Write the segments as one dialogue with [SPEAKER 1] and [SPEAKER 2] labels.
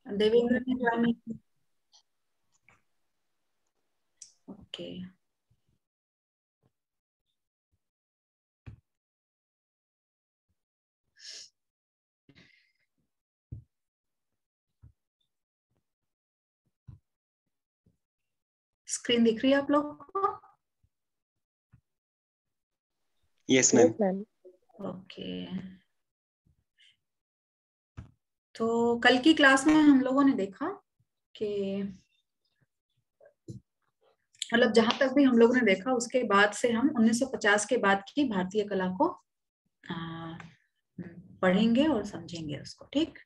[SPEAKER 1] देवेंद्र ने ज्वाइन नहीं की। ओके, स्क्रीन दिख रही है आप लोग को?
[SPEAKER 2] Yes ma'am.
[SPEAKER 1] ओके, तो कल की क्लास में हम लोगों ने देखा कि मतलब जहां तक भी हम लोगों ने देखा उसके बाद से हम 1950 के बाद की भारतीय कला को आ, पढ़ेंगे और समझेंगे उसको। ठीक,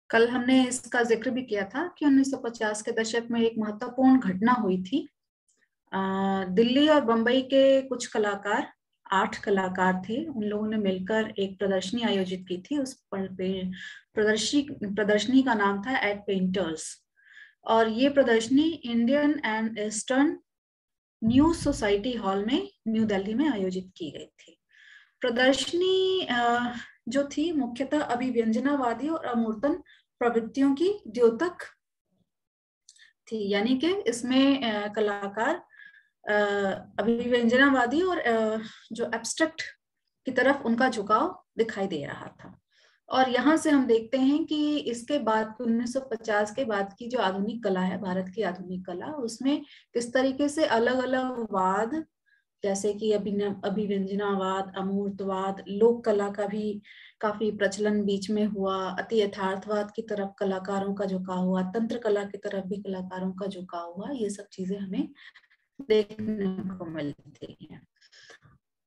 [SPEAKER 1] कल हमने इसका जिक्र भी किया था कि 1950 के दशक में एक महत्वपूर्ण घटना हुई थी। दिल्ली और बंबई के कुछ कलाकार, 8 कलाकार थे, उन लोगों ने मिलकर एक प्रदर्शनी आयोजित की थी। उस पर प्रदर्शनी का नाम था एट पेंटर्स, और ये प्रदर्शनी Indian and eastern new society hall में न्यू दिल्ली में आयोजित की गई थी। प्रदर्शनी जो थी मुख्यतः अभिव्यंजनावादी और अमूर्तन प्रवृत्तियों की द्योतक थी, यानी कि इसमें कलाकार अभिव्यंजनावादी और जो एब्स्ट्रैक्ट की तरफ उनका झुकाव दिखाई दे रहा था। और यहाँ से हम देखते हैं कि इसके बाद 1950 के बाद की जो आधुनिक कला है, भारत की आधुनिक कला, उसमें किस तरीके से अलग अलग वाद, जैसे कि अभिव्यंजनावाद, अमूर्तवाद, लोक कला का भी काफी प्रचलन बीच में हुआ, अति यथार्थवाद की तरफ कलाकारों का झुकाव हुआ, तंत्र कला की तरफ भी कलाकारों का झुकाव हुआ। ये सब चीजें हमें देखने को मिलती हैं।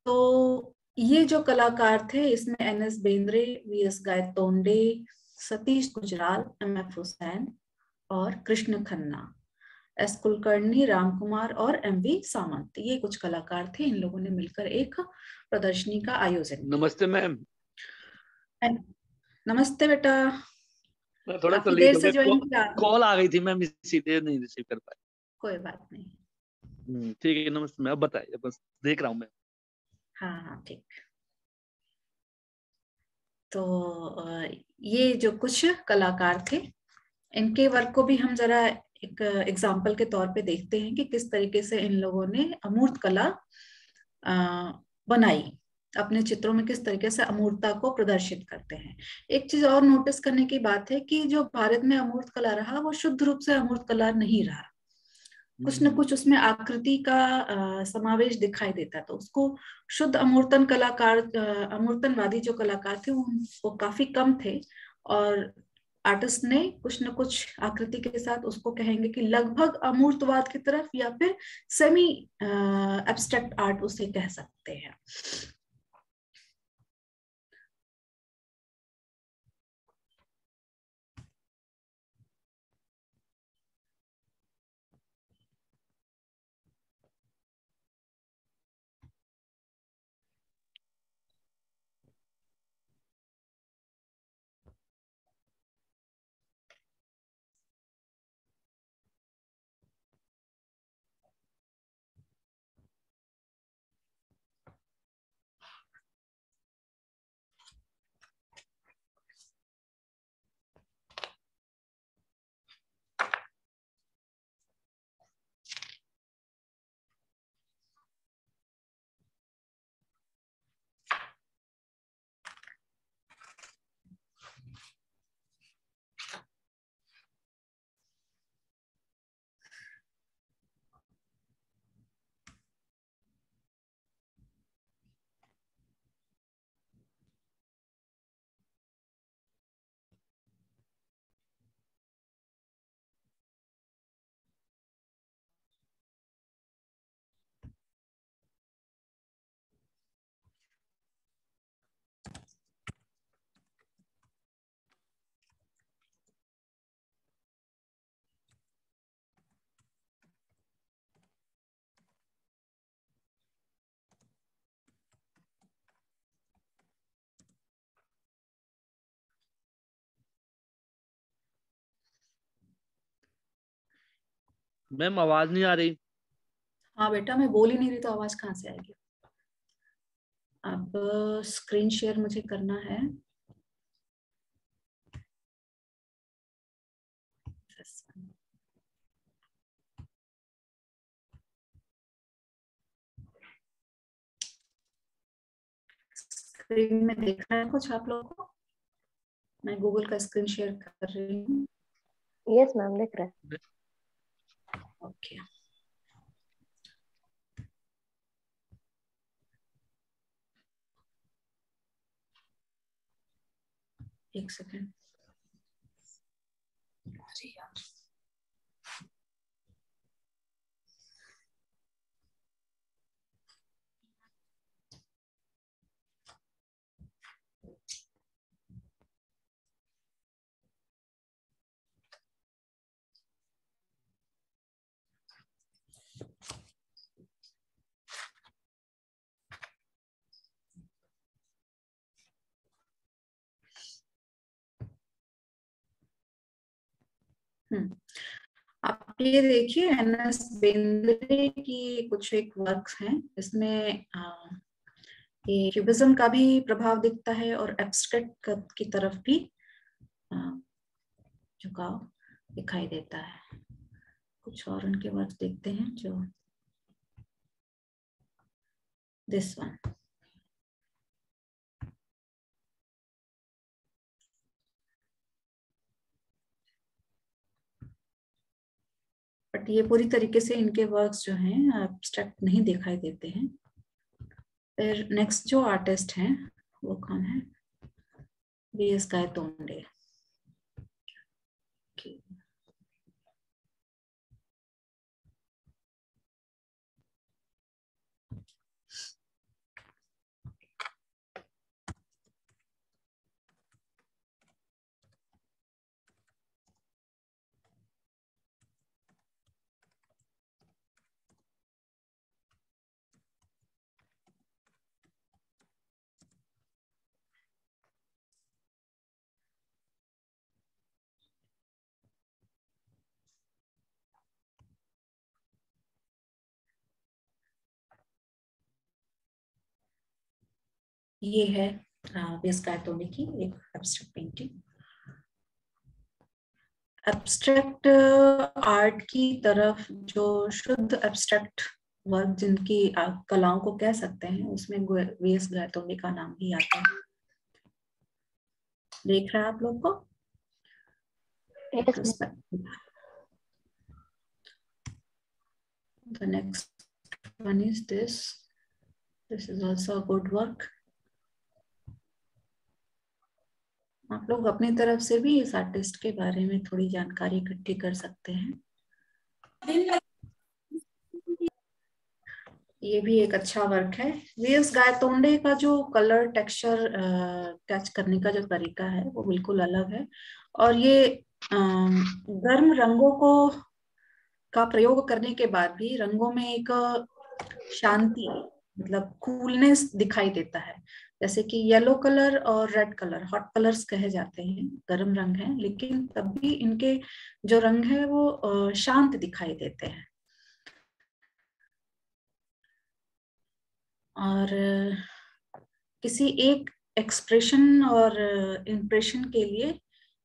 [SPEAKER 1] तो ये जो कलाकार थे, इसमें NS. Bendre, VS. Gaitonde, Satish Gujral, MF. Hussain और कृष्ण खन्ना, एस कुलकर्णी, राम कुमार और एम.वी. सामंत, ये कुछ कलाकार थे। इन लोगों ने मिलकर एक प्रदर्शनी का आयोजन किया।
[SPEAKER 3] नमस्ते मैम।
[SPEAKER 1] नमस्ते बेटा,
[SPEAKER 3] मैं थोड़ा
[SPEAKER 1] काफी
[SPEAKER 3] लेट
[SPEAKER 1] देर
[SPEAKER 3] हो
[SPEAKER 1] से
[SPEAKER 3] गया,
[SPEAKER 1] ज्वाइन किया।
[SPEAKER 3] कॉल आ गई थी मैम, इसीलिए नहीं रिसीव कर पाया।
[SPEAKER 1] कोई बात नहीं।
[SPEAKER 3] ठीक है, नमस्ते मैम। अब बताइए, बस देख रहा हूँ मैं।
[SPEAKER 1] हाँ हाँ, ठीक। तो ये जो कुछ कलाकार थे, इनके वर्क को भी हम जरा एक एग्जाम्पल के तौर पे देखते हैं कि किस तरीके से इन लोगों ने अमूर्त कला बनाई, अपने चित्रों में किस तरीके से अमूर्तता को प्रदर्शित करते हैं। एक चीज और नोटिस करने की बात है कि जो भारत में अमूर्त कला रहा वो शुद्ध रूप से अमूर्त कला नहीं रहा, कुछ न कुछ उसमें आकृति का समावेश दिखाई देता। तो उसको शुद्ध अमूर्तन कलाकार, अमूर्तनवादी जो कलाकार थे वो काफी कम थे, और आर्टिस्ट ने कुछ न कुछ आकृति के साथ उसको कहेंगे कि लगभग अमूर्तवाद की तरफ, या फिर सेमी एब्स्ट्रैक्ट आर्ट उसे कह सकते हैं।
[SPEAKER 3] मैम आवाज नहीं आ रही।
[SPEAKER 1] हाँ बेटा, मैं बोल ही नहीं रही तो आवाज कहाँ से आएगी? अब स्क्रीन शेयर मुझे करना है। स्क्रीन में देख रहा है कुछ आप लोगों को? मैं गूगल का स्क्रीन शेयर कर रही हूँ।
[SPEAKER 4] यस मैम, दिख रहा है।
[SPEAKER 1] ओके, एक सेकेंड। अरे यार, आप ये देखिए एनएस बेंद्रे की कुछ एक वर्क्स हैं, इसमें ये क्यूबिज्म का भी प्रभाव दिखता है और एब्स्ट्रैक्ट की तरफ भी झुकाव दिखाई देता है। कुछ और उनके वर्क्स देखते हैं, जो दिस वन। बट ये पूरी तरीके से इनके वर्क्स जो हैं एब्स्ट्रैक्ट नहीं दिखाई देते हैं। फिर नेक्स्ट जो आर्टिस्ट हैं वो कौन है? वीएस गायतोंडे। ये है वीएस गायतोंडे की एक एब्स्ट्रैक्ट पेंटिंग। एब्स्ट्रैक्ट आर्ट की तरफ जो शुद्ध एब्स्ट्रैक्ट वर्क जिनकी कलाओं को कह सकते हैं, उसमें वीएस गायतोंडे का नाम भी आता है। देख रहे हैं आप लोग को? The next one is this. This is also a good work. आप लोग अपनी तरफ से भी इस आर्टिस्ट के बारे में थोड़ी जानकारी इकट्ठी कर सकते हैं। ये भी एक अच्छा वर्क है। वीएस गायतोंडे का जो कलर टेक्सचर कैच करने का जो तरीका है वो बिल्कुल अलग है, और ये गर्म रंगों को का प्रयोग करने के बाद भी रंगों में एक शांति, मतलब कूलनेस दिखाई देता है। जैसे कि येलो कलर और रेड कलर हॉट कलर्स कहे जाते हैं, गर्म रंग हैं, लेकिन तब भी इनके जो रंग है वो शांत दिखाई देते हैं। और किसी एक एक्सप्रेशन और इम्प्रेशन के लिए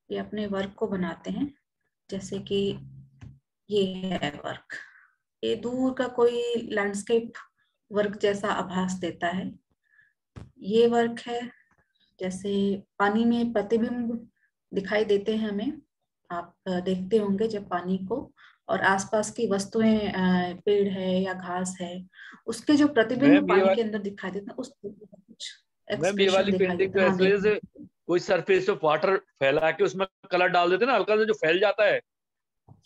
[SPEAKER 1] ये अपने वर्क को बनाते हैं। जैसे कि ये है वर्क, ये दूर का कोई लैंडस्केप वर्क जैसा आभास देता है। ये वर्क है, जैसे पानी में प्रतिबिंब दिखाई देते हैं हमें, आप देखते होंगे जब पानी को, और आसपास की वस्तुएं, पेड़ है या घास है, उसके जो प्रतिबिंब पानी के अंदर दिखाई देते हैं, उस कुछ एक्सप्रेशन दिखाई देता है।
[SPEAKER 3] ऐसे जैसे कोई सरफेस ऑफ वाटर फैला के उसमें कलर डाल देते ना, हल्का सा जो फैल जाता है,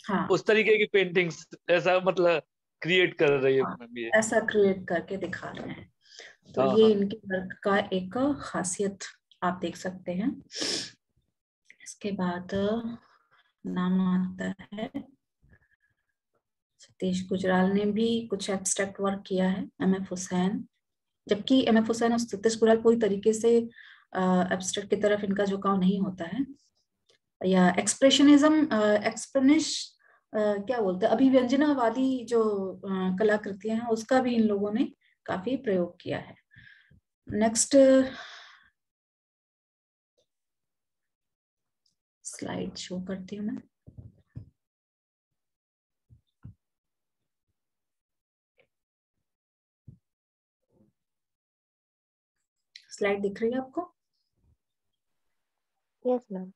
[SPEAKER 3] हाँ, उस तरीके की पेंटिंग्स ऐसा मतलब क्रिएट कर रही है।
[SPEAKER 1] हाँ, ऐसा क्रिएट करके दिखा रहे हैं। तो ये इनके वर्क का एक खासियत आप देख सकते हैं। इसके बाद नाम आता है सतीश गुजराल ने भी कुछ एब्स्ट्रैक्ट वर्क किया है। एमएफ हुसैन, जबकि एमएफ हुसैन और सतीश गुजराल पूरी तरीके से एब्स्ट्रैक्ट की तरफ इनका झुकाव नहीं होता है, या एक्सप्रेशनिज्म क्या बोलते हैं, अभिव्यंजनावादी जो कलाकृतियां हैं उसका भी इन लोगों ने काफी प्रयोग किया है। नेक्स्ट स्लाइड शो करती हूँ मैं। स्लाइड दिख रही है आपको?
[SPEAKER 4] Yes ma'am.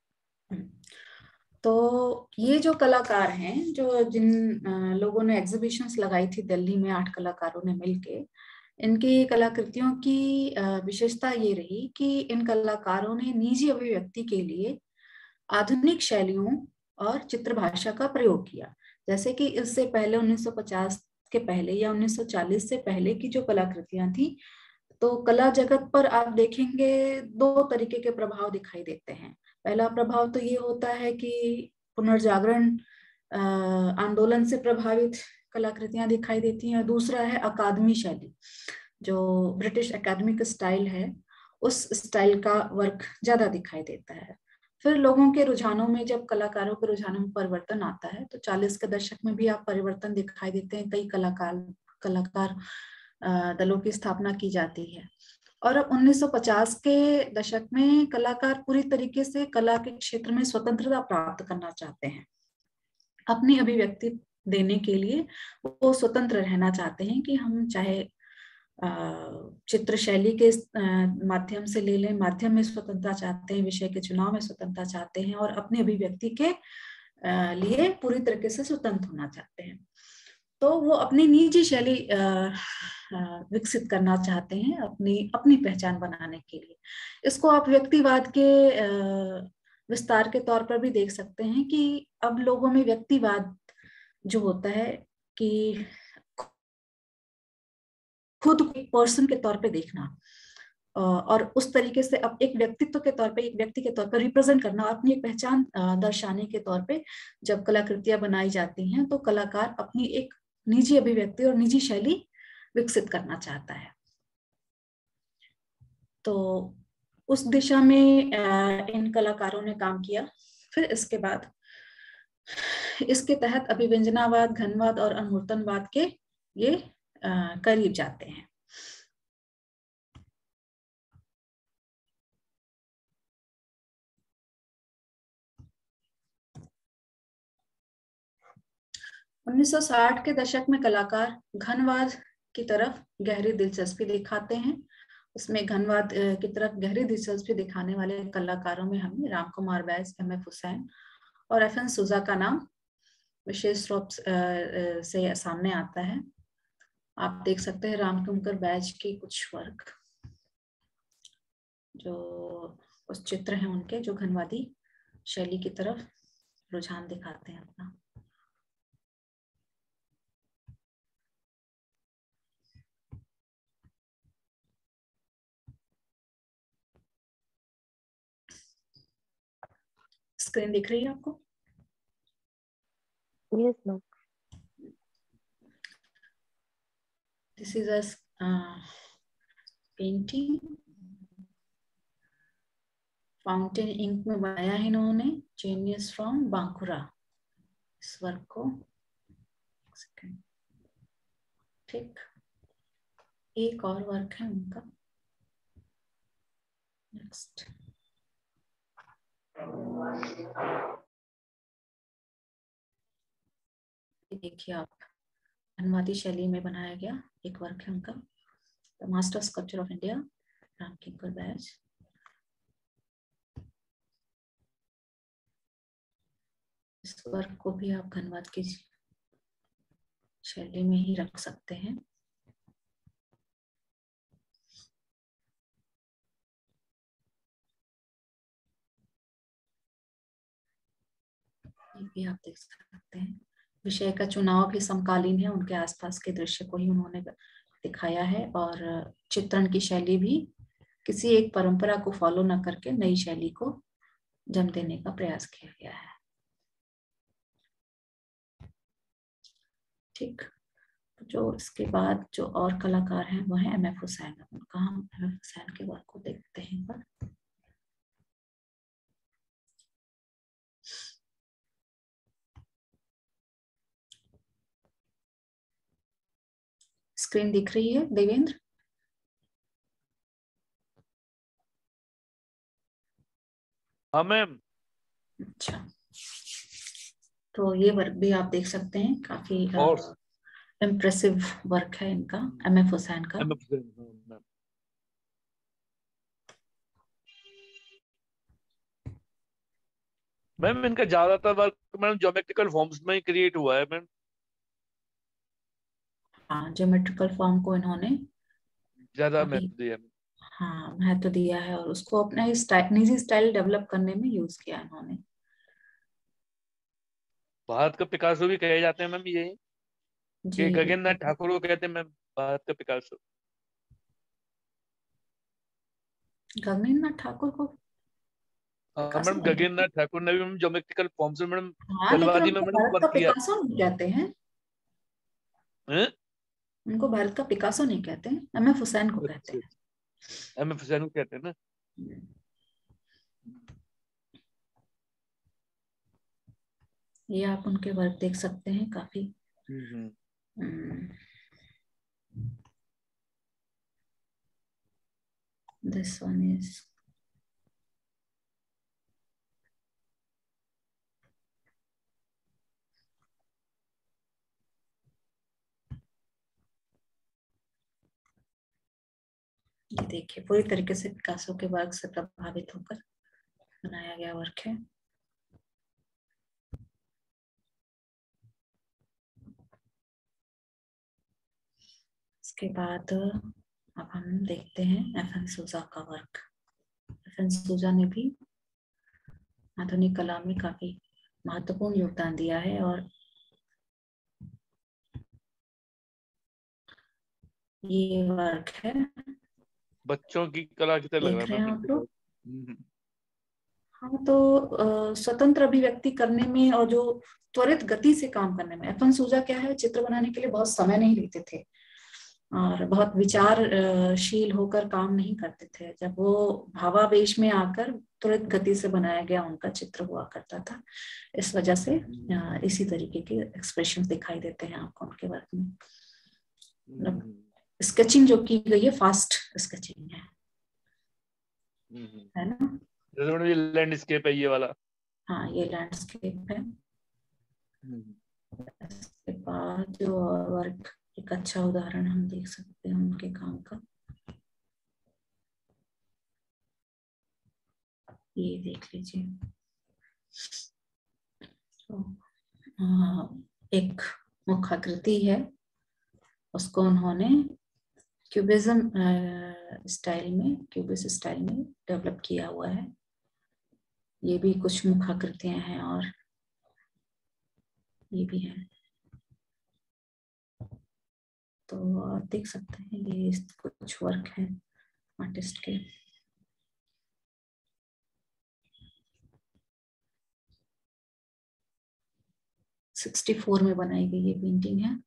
[SPEAKER 1] तो ये जो कलाकार हैं, जो जिन लोगों ने एग्जीबिशंस लगाई थी दिल्ली में, 8 कलाकारों ने मिलके, इनकी कलाकृतियों की विशेषता ये रही कि इन कलाकारों ने निजी अभिव्यक्ति के लिए आधुनिक शैलियों और चित्र भाषा का प्रयोग किया। जैसे कि इससे पहले 1950 के पहले या 1940 से पहले की जो कलाकृतियां थी, तो कला जगत पर आप देखेंगे 2 तरीके के प्रभाव दिखाई देते हैं। पहला प्रभाव तो ये होता है कि पुनर्जागरण आंदोलन से प्रभावित कलाकृतियां दिखाई देती हैं। दूसरा है अकादमी शैली, जो ब्रिटिश एकेडमिक स्टाइल है, उस स्टाइल का वर्क ज्यादा दिखाई देता है। फिर लोगों के रुझानों में, जब कलाकारों के रुझानों में परिवर्तन आता है, तो 40 के दशक में भी आप परिवर्तन दिखाई देते हैं। कई कलाकार दलों की स्थापना की जाती है। और अब 1950 के दशक में कलाकार पूरी तरीके से कला के क्षेत्र में स्वतंत्रता प्राप्त करना चाहते हैं। अपनी अभिव्यक्ति देने के लिए वो स्वतंत्र रहना चाहते हैं कि हम चाहे चित्र शैली के माध्यम से ले लें, माध्यम में स्वतंत्रता चाहते हैं, विषय के चुनाव में स्वतंत्रता चाहते हैं, और अपनी अभिव्यक्ति के लिए पूरी तरीके से स्वतंत्र होना चाहते हैं। तो वो अपनी निजी शैली विकसित करना चाहते हैं, अपनी पहचान बनाने के लिए। इसको आप व्यक्तिवाद के विस्तार के तौर पर भी देख सकते हैं कि अब लोगों में व्यक्तिवाद जो होता है कि खुद एक पर्सन के तौर पे देखना, और उस तरीके से अब एक व्यक्तित्व के तौर पे, एक व्यक्ति के तौर पर रिप्रेजेंट करना, अपनी एक पहचान दर्शाने के तौर पे जब कलाकृतियां बनाई जाती हैं, तो कलाकार अपनी एक निजी अभिव्यक्ति और निजी शैली विकसित करना चाहता है। तो उस दिशा में इन कलाकारों ने काम किया। फिर इसके बाद इसके तहत अभिव्यंजनावाद, घनवाद और अमूर्तनवाद के ये करीब जाते हैं। उन्नीस सौ 60 के दशक में कलाकार घनवाद की तरफ गहरी दिलचस्पी दिखाते हैं। उसमें घनवाद की तरफ गहरी दिलचस्पी दिखाने वाले कलाकारों में हमें राम कुमार बैज, M.F. हुसैन और FN सूजा का नाम विशेष रूप से सामने आता है। आप देख सकते हैं राम कुमार बैज के कुछ वर्क, जो कुछ चित्र हैं उनके, जो घनवादी शैली की तरफ रुझान दिखाते हैं अपना। स्क्रीन दिख रही है आपको?
[SPEAKER 4] Yes ma'am.
[SPEAKER 1] This is a painting, fountain ink में बनाया है इन्होंने, जीनियस फ्रॉम बांकुरा। इस वर्क को ठीक, एक और वर्क है उनका। नेक्स्ट देखिए आप, घनवादी शैली में बनाया गया एक वर्क है उनका, the master sculpture of India, Ram Kinkar Baij. इस वर्क को भी आप घनवाद की शैली में ही रख सकते हैं। ये भी आप देख सकते हैं। विषय का चुनाव भी समकालीन है, उनके आसपास के दृश्य को ही उन्होंने दिखाया है, और चित्रण की शैली भी किसी एक परंपरा को फॉलो न करके नई शैली को जन्म देने का प्रयास किया गया है। ठीक, जो इसके बाद जो और कलाकार हैं वो है M.F. हुसैन। उनका हम M.F. हुसैन के वर्क को देखते हैं पर। स्क्रीन दिख रही है देवेंद्र?
[SPEAKER 3] हाँ मैम।
[SPEAKER 1] अच्छा, तो ये वर्क भी आप देख सकते हैं, काफी
[SPEAKER 3] और
[SPEAKER 1] इम्प्रेसिव वर्क है इनका, एम.एफ. हुसैन का।
[SPEAKER 3] मैम इनका ज्यादातर वर्क मैम ज्योमेट्रिकल फॉर्म्स में ही क्रिएट हुआ है मैम।
[SPEAKER 1] हाँ, ज्योमेट्रिकल फॉर्म को इन्होंने
[SPEAKER 3] ज्यादा
[SPEAKER 1] काफी,
[SPEAKER 3] महत्व दिया है।
[SPEAKER 1] हाँ, महत्व दिया है और उसको अपना निजी स्टाइल डेवलप करने में यूज किया इन्होंने।
[SPEAKER 3] भारत का पिकासो भी कहे जाते हैं मैम ये, कि
[SPEAKER 1] जी
[SPEAKER 3] गगन नाथ
[SPEAKER 1] बिल्कुल।
[SPEAKER 3] ठाकुर को कहते हैं मैम भारत का पिकासो।
[SPEAKER 1] गगनेन्द्र ठाकुर को
[SPEAKER 3] हाँ
[SPEAKER 1] पिकासो
[SPEAKER 3] मैम,
[SPEAKER 1] नहीं
[SPEAKER 3] गगन
[SPEAKER 1] कहते?
[SPEAKER 3] नाथ ठाकुर ने भी मैम ज्योमेट्रिकल फॉर्म्स में मैडम
[SPEAKER 1] हाँ, लेकिन
[SPEAKER 3] जलवादी में
[SPEAKER 1] उनको
[SPEAKER 3] मैडम
[SPEAKER 1] भारत का
[SPEAKER 3] वर्क किया।
[SPEAKER 1] पिकासो नहीं कहते हैं।
[SPEAKER 3] हैं?
[SPEAKER 1] उनको भारत का पिकासो नहीं कहते हैं, एम.एफ. हुसैन को कहते
[SPEAKER 3] अच्छा,
[SPEAKER 1] हैं।
[SPEAKER 3] एम.एफ. हुसैन को कहते हैं ना।
[SPEAKER 1] ये आप उनके वर्क देख सकते हैं काफी।
[SPEAKER 3] हम्म।
[SPEAKER 1] दिस वन इज, ये देखिए पूरी तरीके से पिकासो के वर्क से प्रभावित होकर बनाया गया वर्क है। इसके बाद अब हम देखते हैं एफ.एन. सूजा का वर्क। एफ.एन. सूजा ने भी आधुनिक कला में काफी महत्वपूर्ण योगदान दिया है और ये वर्क है,
[SPEAKER 3] बच्चों की कला की तरह लग रहा
[SPEAKER 1] देख
[SPEAKER 3] है
[SPEAKER 1] रहे हैं
[SPEAKER 3] मैम
[SPEAKER 1] आप
[SPEAKER 3] इनके
[SPEAKER 1] लोग।
[SPEAKER 3] बहुत।
[SPEAKER 1] हाँ, तो स्वतंत्र अभिव्यक्ति करने में और जो त्वरित गति से काम करने में, एफ.एन. सूजा क्या है, चित्र बनाने के लिए बहुत समय नहीं लेते थे और बहुत विचारशील होकर काम नहीं करते थे। जब वो भावावेश में आकर तुरंत गति से बनाया गया उनका चित्र हुआ करता था। इस वजह से इसी तरीके के एक्सप्रेशन दिखाई देते हैं आपको उनके वर्क में। मतलब स्केचिंग जो की गई है, फास्ट स्केचिंग है ना।
[SPEAKER 3] जैसे मैडम ये लैंडस्केप है ये वाला।
[SPEAKER 1] हाँ, ये लैंडस्केप है। इसके बाद जो वर्क, एक अच्छा उदाहरण हम देख सकते हैं उनके काम का, ये देख लीजिए। तो एक मुखाकृति है, उसको उन्होंने क्यूबिज्म स्टाइल में, क्यूबिस्ट स्टाइल में डेवलप किया हुआ है। ये भी कुछ मुखाकृतियां हैं और ये भी है, तो आप देख सकते हैं ये कुछ वर्क है आर्टिस्ट के। '64 में बनाई गई ये पेंटिंग है।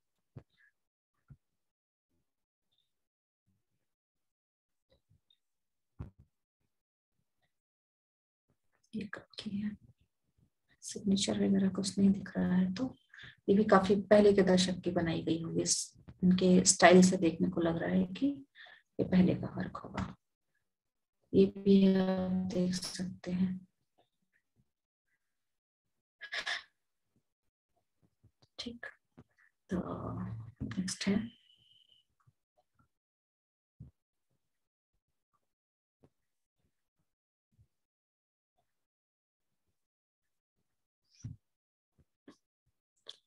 [SPEAKER 1] ये कब की है, सिग्नेचर वगैरह कुछ नहीं दिख रहा है, तो ये भी काफी पहले के दशक की बनाई गई होगी। इनके स्टाइल से देखने को लग रहा है कि ये पहले का वर्क होगा। ये भी आप देख सकते हैं। ठीक, तो नेक्स्ट है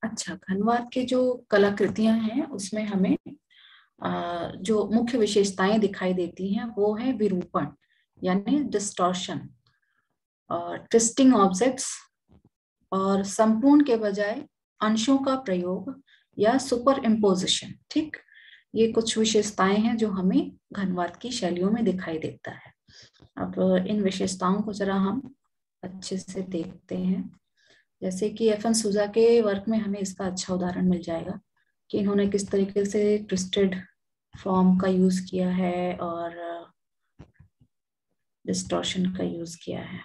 [SPEAKER 1] अच्छा, घनवाद के जो कलाकृतियां हैं उसमें हमें जो मुख्य विशेषताएं दिखाई देती हैं वो है विरूपण यानी डिस्टॉर्शन, और ट्विस्टिंग ऑब्जेक्ट्स, और संपूर्ण के बजाय अंशों का प्रयोग या सुपर इम्पोजिशन। ठीक, ये कुछ विशेषताएं हैं जो हमें घनवाद की शैलियों में दिखाई देता है। अब इन विशेषताओं को जरा हम अच्छे से देखते हैं। जैसे कि एफ.एन. सूजा के वर्क में हमें इसका अच्छा उदाहरण मिल जाएगा कि इन्होंने किस तरीके से ट्विस्टेड फॉर्म का यूज किया है और डिस्टॉर्शन का यूज किया है।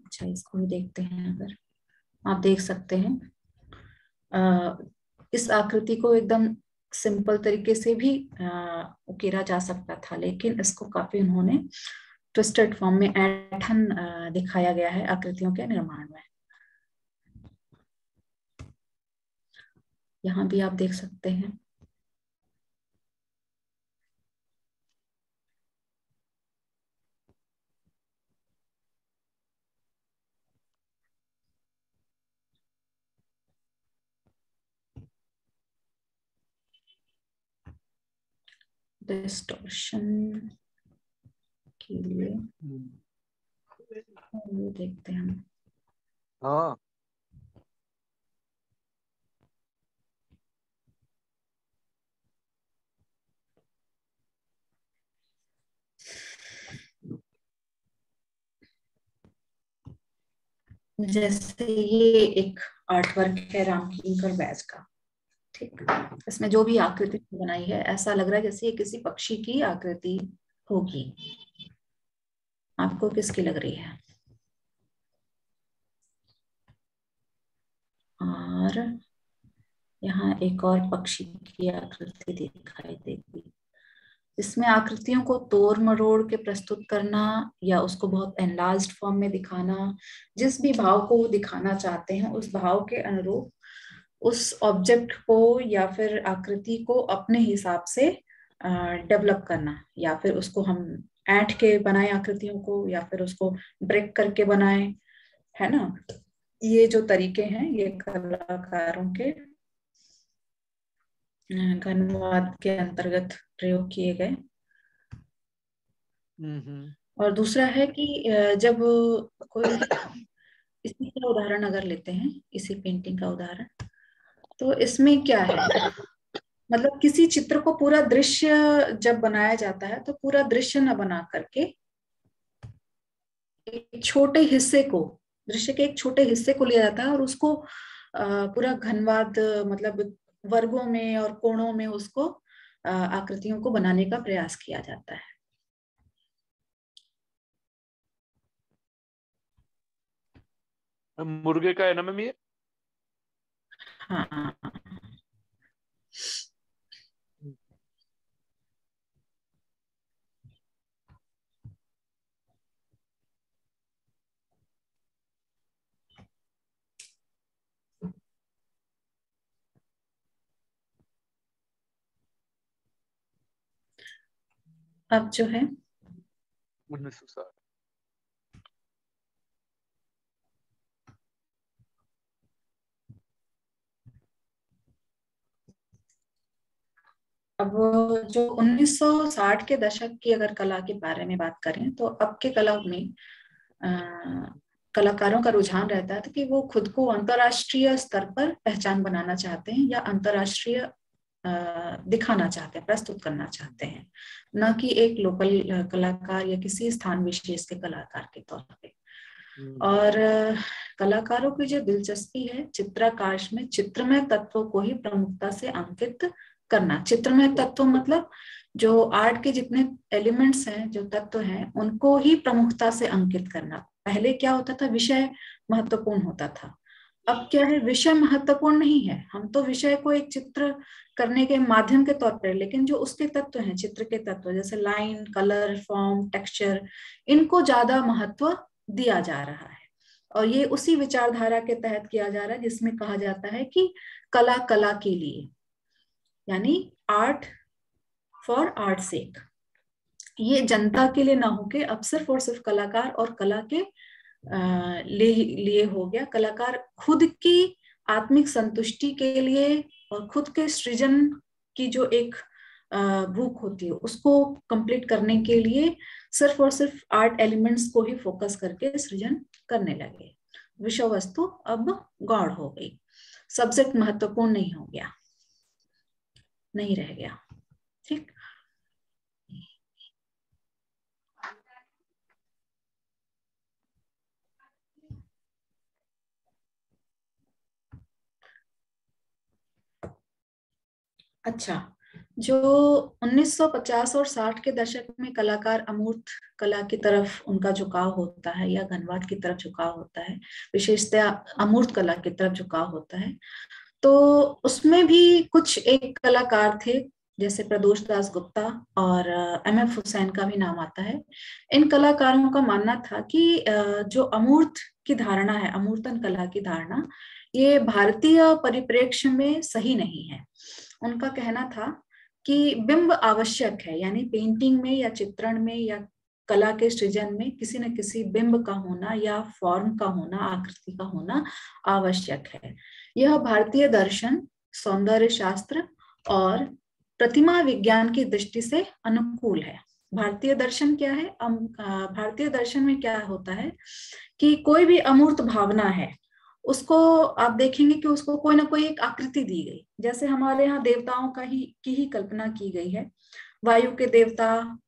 [SPEAKER 1] अच्छा, इसको भी देखते हैं। अगर आप देख सकते हैं इस आकृति को एकदम सिंपल तरीके से भी उकेरा जा सकता था, लेकिन इसको काफी उन्होंने ट्विस्टेड फॉर्म में ऐंठन दिखाया गया है आकृतियों के निर्माण में। यहाँ भी आप देख सकते हैं। डिस्टॉर्शन के लिए ये देखते हैं हम।
[SPEAKER 3] हाँ,
[SPEAKER 1] जैसे ये एक आर्ट वर्क है रामकिंकर बैज का, ठीक। इसमें जो भी आकृति बनाई है ऐसा लग रहा है जैसे ये किसी पक्षी की आकृति होगी। आपको किसकी लग रही है? और यहाँ एक और पक्षी की आकृति दिखाई देगी। इसमें आकृतियों को तोड़ मरोड़ के प्रस्तुत करना या उसको बहुत एनलार्ज्ड फॉर्म में दिखाना, जिस भी भाव को वो दिखाना चाहते हैं उस भाव के अनुरूप उस ऑब्जेक्ट को या फिर आकृति को अपने हिसाब से डेवलप करना, या फिर उसको हम ऐंठ के बनाए आकृतियों को या फिर उसको ब्रेक करके बनाए, है ना। ये जो तरीके हैं ये कलाकारों के घनवाद के अंतर्गत प्रयोग किए गए। और दूसरा है कि जब कोई इसी का उदाहरण अगर लेते हैं, इसी पेंटिंग का उदाहरण, तो इसमें क्या है, मतलब किसी चित्र को पूरा दृश्य जब बनाया जाता है तो पूरा दृश्य न बना करके एक छोटे हिस्से को, दृश्य के एक छोटे हिस्से को लिया जाता है और उसको पूरा घनवाद मतलब वर्गों में और कोणों में उसको आकृतियों को बनाने का प्रयास किया जाता है।
[SPEAKER 3] मुर्गे का है ना मैम ये?
[SPEAKER 1] हाँ, अब जो है
[SPEAKER 3] 1960।
[SPEAKER 1] अब जो 1960 के दशक की अगर कला के बारे में बात करें तो अब के कला में कलाकारों का रुझान रहता है कि वो खुद को अंतर्राष्ट्रीय स्तर पर पहचान बनाना चाहते हैं या अंतर्राष्ट्रीय दिखाना चाहते हैं, प्रस्तुत करना चाहते हैं, न कि एक लोकल कलाकार या किसी स्थान विशेष के कलाकार के तौर पे। और कलाकारों की जो दिलचस्पी है चित्राकाश में चित्रमय तत्वों को ही प्रमुखता से अंकित करना। चित्रमय तत्व मतलब जो आर्ट के जितने एलिमेंट्स हैं, जो तत्व हैं, उनको ही प्रमुखता से अंकित करना। पहले क्या होता था, विषय महत्वपूर्ण होता था। अब क्या है, विषय महत्वपूर्ण नहीं है, हम तो विषय को एक चित्र करने के माध्यम के तौर पर, लेकिन जो उसके तत्व हैं, चित्र के तत्व जैसे लाइन, कलर, फॉर्म, टेक्सचर, इनको ज्यादा महत्व दिया जा रहा है। और ये उसी विचारधारा के तहत किया जा रहा है जिसमें कहा जाता है कि कला कला के लिए, यानी आर्ट फॉर आर्ट सेक। ये जनता के लिए ना होके अब सिर्फ और सिर्फ कलाकार और कला के लिए हो गया। कलाकार खुद की आत्मिक संतुष्टि के लिए और खुद के सृजन की जो एक भूख होती है उसको कंप्लीट करने के लिए सिर्फ और सिर्फ आर्ट एलिमेंट्स को ही फोकस करके सृजन करने लगे। विषय वस्तु अब गौड़ हो गई, सब्जेक्ट महत्वपूर्ण नहीं हो गया, नहीं रह गया। ठीक, अच्छा, जो 1950 और 60 के दशक में कलाकार अमूर्त कला की तरफ उनका झुकाव होता है या घनवाद की तरफ झुकाव होता है, विशेषतः अमूर्त कला की तरफ झुकाव होता है, तो उसमें भी कुछ एक कलाकार थे, जैसे प्रदोष दास गुप्ता और M.F. हुसैन का भी नाम आता है। इन कलाकारों का मानना था कि जो अमूर्त की धारणा है, अमूर्तन कला की धारणा, ये भारतीय परिप्रेक्ष्य में सही नहीं है। उनका कहना था कि बिंब आवश्यक है, यानी पेंटिंग में या चित्रण में या कला के सृजन में किसी न किसी बिंब का होना या फॉर्म का होना, आकृति का होना आवश्यक है। यह भारतीय दर्शन, सौंदर्य शास्त्र और प्रतिमा विज्ञान की दृष्टि से अनुकूल है। भारतीय दर्शन क्या है? भारतीय दर्शन में क्या होता है कि कोई भी अमूर्त भावना है, उसको आप देखेंगे कि उसको कोई ना कोई एक आकृति दी गई। जैसे हमारे यहाँ देवताओं की ही कल्पना की गई है। वायु के देवता,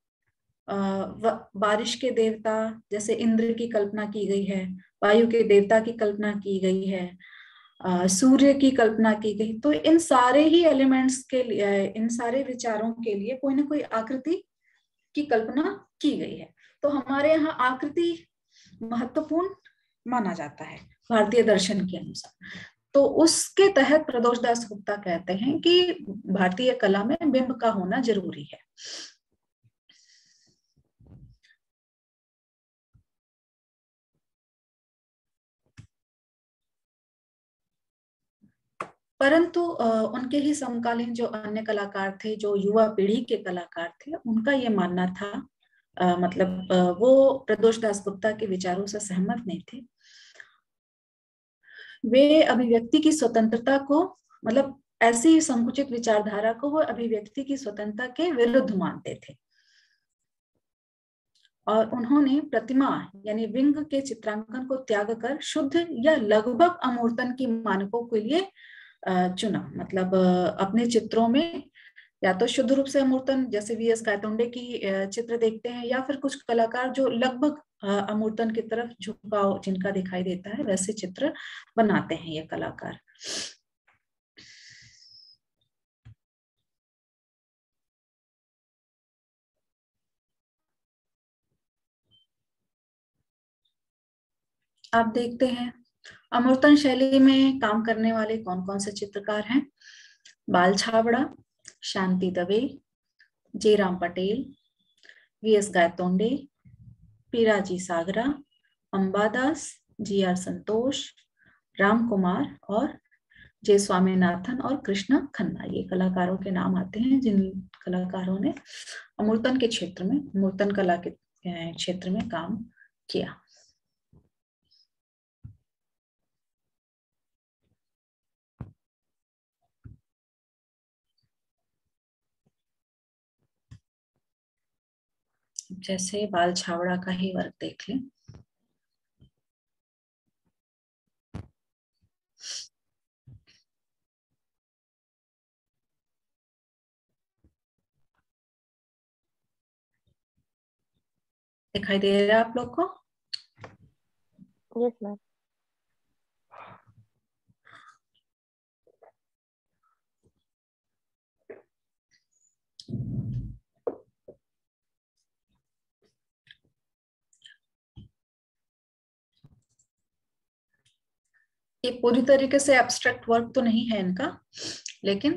[SPEAKER 1] बारिश के देवता जैसे इंद्र की कल्पना की गई है, वायु के देवता की कल्पना की गई है, सूर्य की कल्पना की गई। तो इन सारे ही एलिमेंट्स के लिए, इन सारे विचारों के लिए कोई ना कोई आकृति की कल्पना की गई है। तो हमारे यहाँ आकृति महत्वपूर्ण माना जाता है भारतीय दर्शन के अनुसार। तो उसके तहत प्रदोष दास गुप्ता कहते हैं कि भारतीय कला में बिंब का होना जरूरी है। परंतु उनके ही समकालीन जो अन्य कलाकार थे, जो युवा पीढ़ी के कलाकार थे, उनका ये मानना था, वो प्रदोष दास गुप्ता के विचारों से सहमत नहीं थे। वे अभिव्यक्ति की स्वतंत्रता को, मतलब ऐसी संकुचित विचारधारा को वो अभिव्यक्ति की स्वतंत्रता के विरुद्ध मानते थे। और उन्होंने प्रतिमा यानी विंग के चित्रांकन को त्याग कर शुद्ध या लगभग अमूर्तन की मानकों के लिए चुना। मतलब अपने चित्रों में या तो शुद्ध रूप से अमूर्तन, जैसे V.S. गायतोंडे की चित्र देखते हैं, या फिर कुछ कलाकार जो लगभग अमूर्तन की तरफ झुकाव जिनका दिखाई देता है, वैसे चित्र बनाते हैं ये कलाकार। आप देखते हैं अमूर्तन शैली में काम करने वाले कौन कौन से चित्रकार हैं। बाल छाबड़ा, शांति दवे, जयराम पटेल, V.S. गायतोंडे, पीराजी सागरा, अंबादास, G.R. संतोष, राम कुमार और जे स्वामीनाथन और कृष्ण खन्ना, ये कलाकारों के नाम आते हैं जिन कलाकारों ने अमूर्तन के क्षेत्र में, अमूर्तन कला के क्षेत्र में काम किया। जैसे बाल छाबड़ा का ही वर्क देख लें। दिखाई दे रहा है आप लोग को?
[SPEAKER 4] Yes ma'am.
[SPEAKER 1] ये पूरी तरीके से एब्स्ट्रैक्ट वर्क तो नहीं है इनका, लेकिन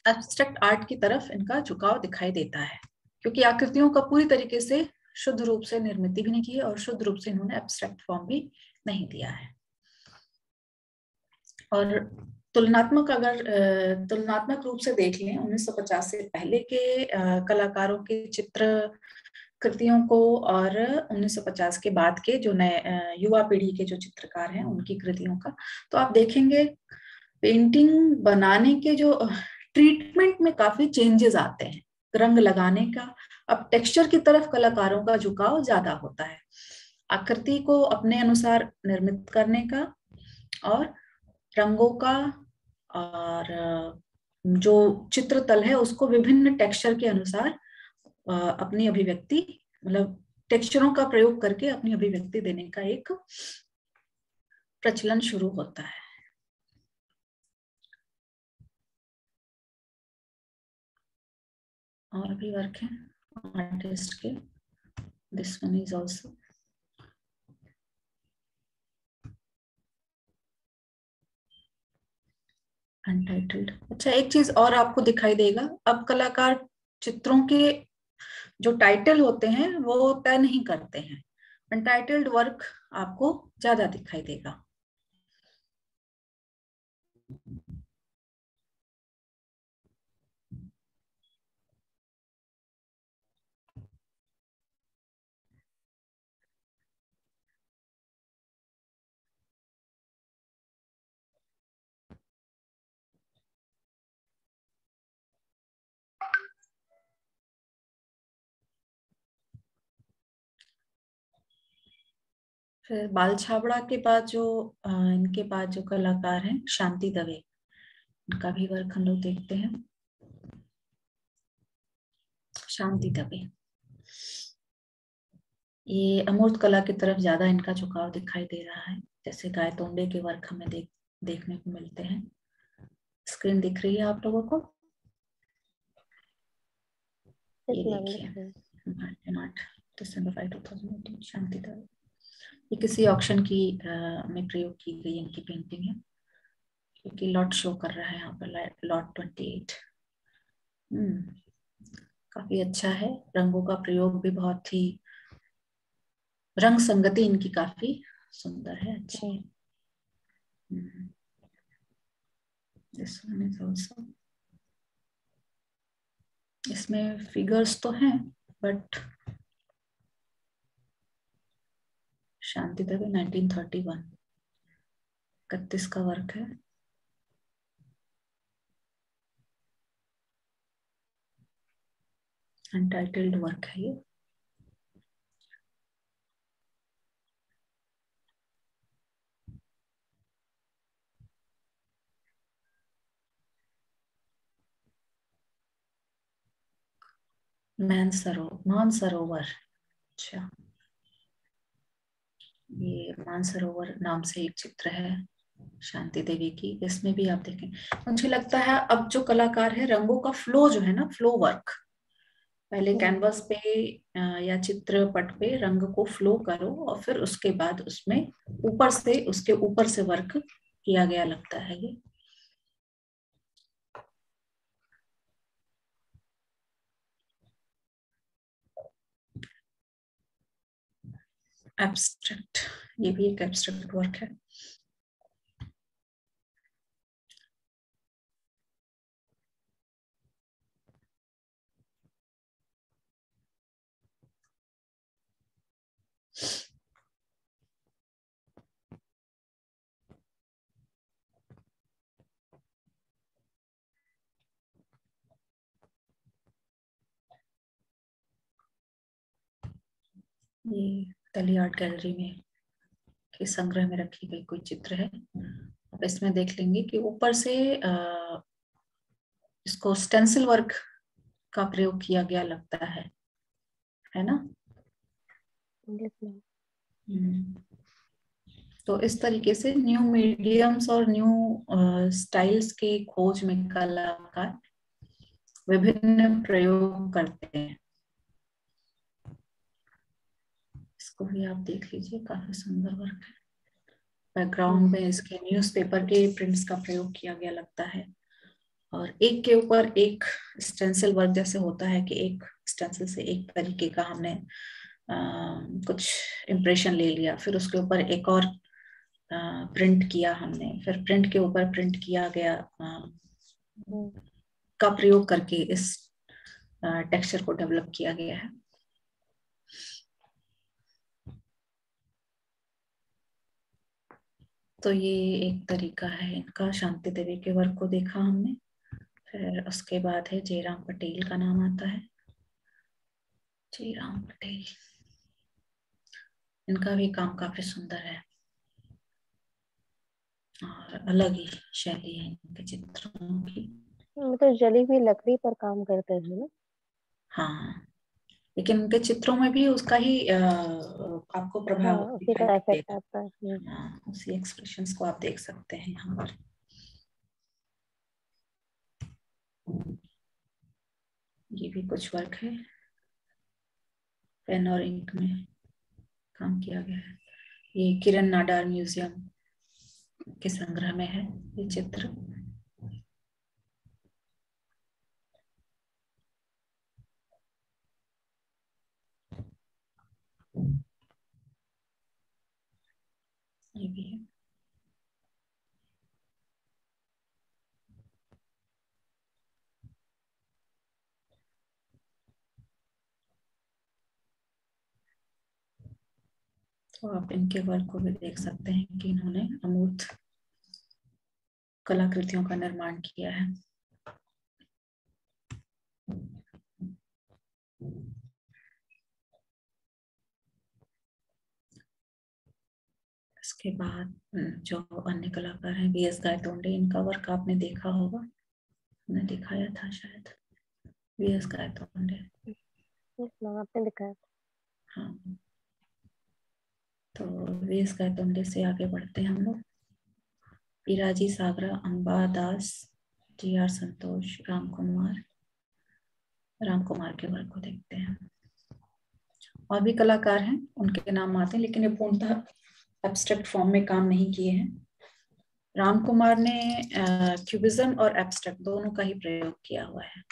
[SPEAKER 1] एब्स्ट्रैक्ट आर्ट की तरफ इनका झुकाव दिखाई देता है, क्योंकि आकृतियों का पूरी तरीके से शुद्ध रूप से निर्मित भी नहीं की है और शुद्ध रूप से इन्होंने एब्स्ट्रैक्ट फॉर्म भी नहीं दिया है। और तुलनात्मक रूप से देख लें 1950 से पहले के कलाकारों के चित्र कृतियों को और 1950 के बाद के जो नए युवा पीढ़ी के जो चित्रकार हैं उनकी कृतियों का, तो आप देखेंगे पेंटिंग बनाने के जो ट्रीटमेंट में काफी चेंजेस आते हैं। रंग लगाने का, अब टेक्सचर की तरफ कलाकारों का झुकाव ज्यादा होता है, आकृति को अपने अनुसार निर्मित करने का और रंगों का, और जो चित्र तल है उसको विभिन्न टेक्सचर के अनुसार अपनी अभिव्यक्ति, मतलब टेक्सचरों का प्रयोग करके अपनी अभिव्यक्ति देने का एक प्रचलन शुरू होता है। और भी वर्क है आर्टिस्ट के, this one is also. Untitled. अच्छा, एक चीज और आपको दिखाई देगा, अब कलाकार चित्रों के जो टाइटल होते हैं वो तय नहीं करते हैं। अनटाइटल्ड वर्क आपको ज्यादा दिखाई देगा। फिर बाल छाबड़ा के बाद जो इनके बाद जो कलाकार हैं शांति दवे, इनका भी वर्क हम लोग देखते हैं। शांति दवे, ये अमूर्त कला की तरफ ज्यादा इनका झुकाव दिखाई दे रहा है। जैसे गायतोंडे के वर्क हमें देखने को मिलते हैं। स्क्रीन दिख रही है आप लोगों को? ये देखिए, दिसंबर 5, 2018, शांति दवे। ये किसी ऑक्शन की में प्रयोग की गई इनकी पेंटिंग है, क्योंकि लॉट शो कर रहा है यहाँ पर, लॉट 28। काफी अच्छा है। रंगों का प्रयोग भी बहुत ही, रंग संगति इनकी काफी सुंदर है, अच्छी है। This one is also, इसमें फिगर्स तो हैं बट शांति दवे 1931, 31 का वर्क है। अनटाइटल्ड वर्क है ये। मानसरोवर। अच्छा, ये मानसरोवर नाम से एक चित्र है शांति देवी की। इसमें भी आप देखें, मुझे लगता है अब जो कलाकार है, रंगों का फ्लो जो है ना, फ्लो वर्क, पहले कैनवस पे या चित्रपट पे रंग को फ्लो करो और फिर उसके बाद उसमें ऊपर से, उसके ऊपर से वर्क किया गया लगता है ये। एब्स्ट्रैक्ट, ये भी एक एब्स्ट्रैक्ट वर्क है। ये दिल्ली आर्ट गैलरी में के संग्रह में रखी गई कोई चित्र है। अब इसमें देख लेंगे कि ऊपर से इसको स्टेंसिल वर्क का प्रयोग किया गया लगता है ना? तो इस तरीके से न्यू मीडियम्स और न्यू स्टाइल्स के खोज में कलाकार विभिन्न प्रयोग करते हैं। इसको भी आप देख लीजिए, काफी सुंदर वर्क है। बैकग्राउंड में इसके न्यूज़पेपर के प्रिंट्स का प्रयोग किया गया लगता है, और एक के ऊपर एक स्टेंसिल वर्क जैसे होता है कि एक स्टेंसिल से एक तरीके का हमने कुछ इम्प्रेशन ले लिया, फिर उसके ऊपर एक और प्रिंट किया हमने, फिर प्रिंट के ऊपर प्रिंट किया गया का प्रयोग करके इस टेक्सचर को डेवलप किया गया है। तो ये एक तरीका है इनका। शांति देवी के वर्क को देखा हमने। फिर उसके बाद है जयराम पटेल का नाम आता है। जयराम पटेल, इनका भी काम काफी सुंदर है और अलग ही शैली है इनके चित्रों की।
[SPEAKER 4] तो जली हुई लकड़ी पर काम करते हैं ना?
[SPEAKER 1] हाँ, लेकिन उनके चित्रों में भी उसका ही आपको प्रभाव
[SPEAKER 4] उसी का इफेक्ट आता है।
[SPEAKER 1] उसी एक्सप्रेशंस को आप देख सकते हैं यहाँ पर। ये भी कुछ वर्क है, पेन और इंक में काम किया गया है। ये किरण नाडार म्यूजियम के संग्रह में है ये चित्र। ये भी है। तो आप इनके वर्क को भी देख सकते हैं कि इन्होंने अमूर्त कलाकृतियों का निर्माण किया है। इसके बाद जो अन्य कलाकार हैं, वी.एस. गायतोंडे, इनका वर्क आपने देखा होगा, मैंने दिखाया था शायद। वी.एस. गायतोंडे,
[SPEAKER 4] आपने दिखाया।
[SPEAKER 1] हाँ, तो वी.एस. गायतोंडे से आगे बढ़ते हैं हम लोग। पीराजी सागरा, अंबा दास, जी.आर. संतोष, राम कुमार के वर्क को देखते हैं। और भी कलाकार हैं, उनके नाम आते हैं, लेकिन ये पूर्णतः एब्स्ट्रैक्ट फॉर्म में काम नहीं किए हैं। राम कुमार ने क्यूबिज्म और एब्स्ट्रैक्ट दोनों का ही प्रयोग किया हुआ है।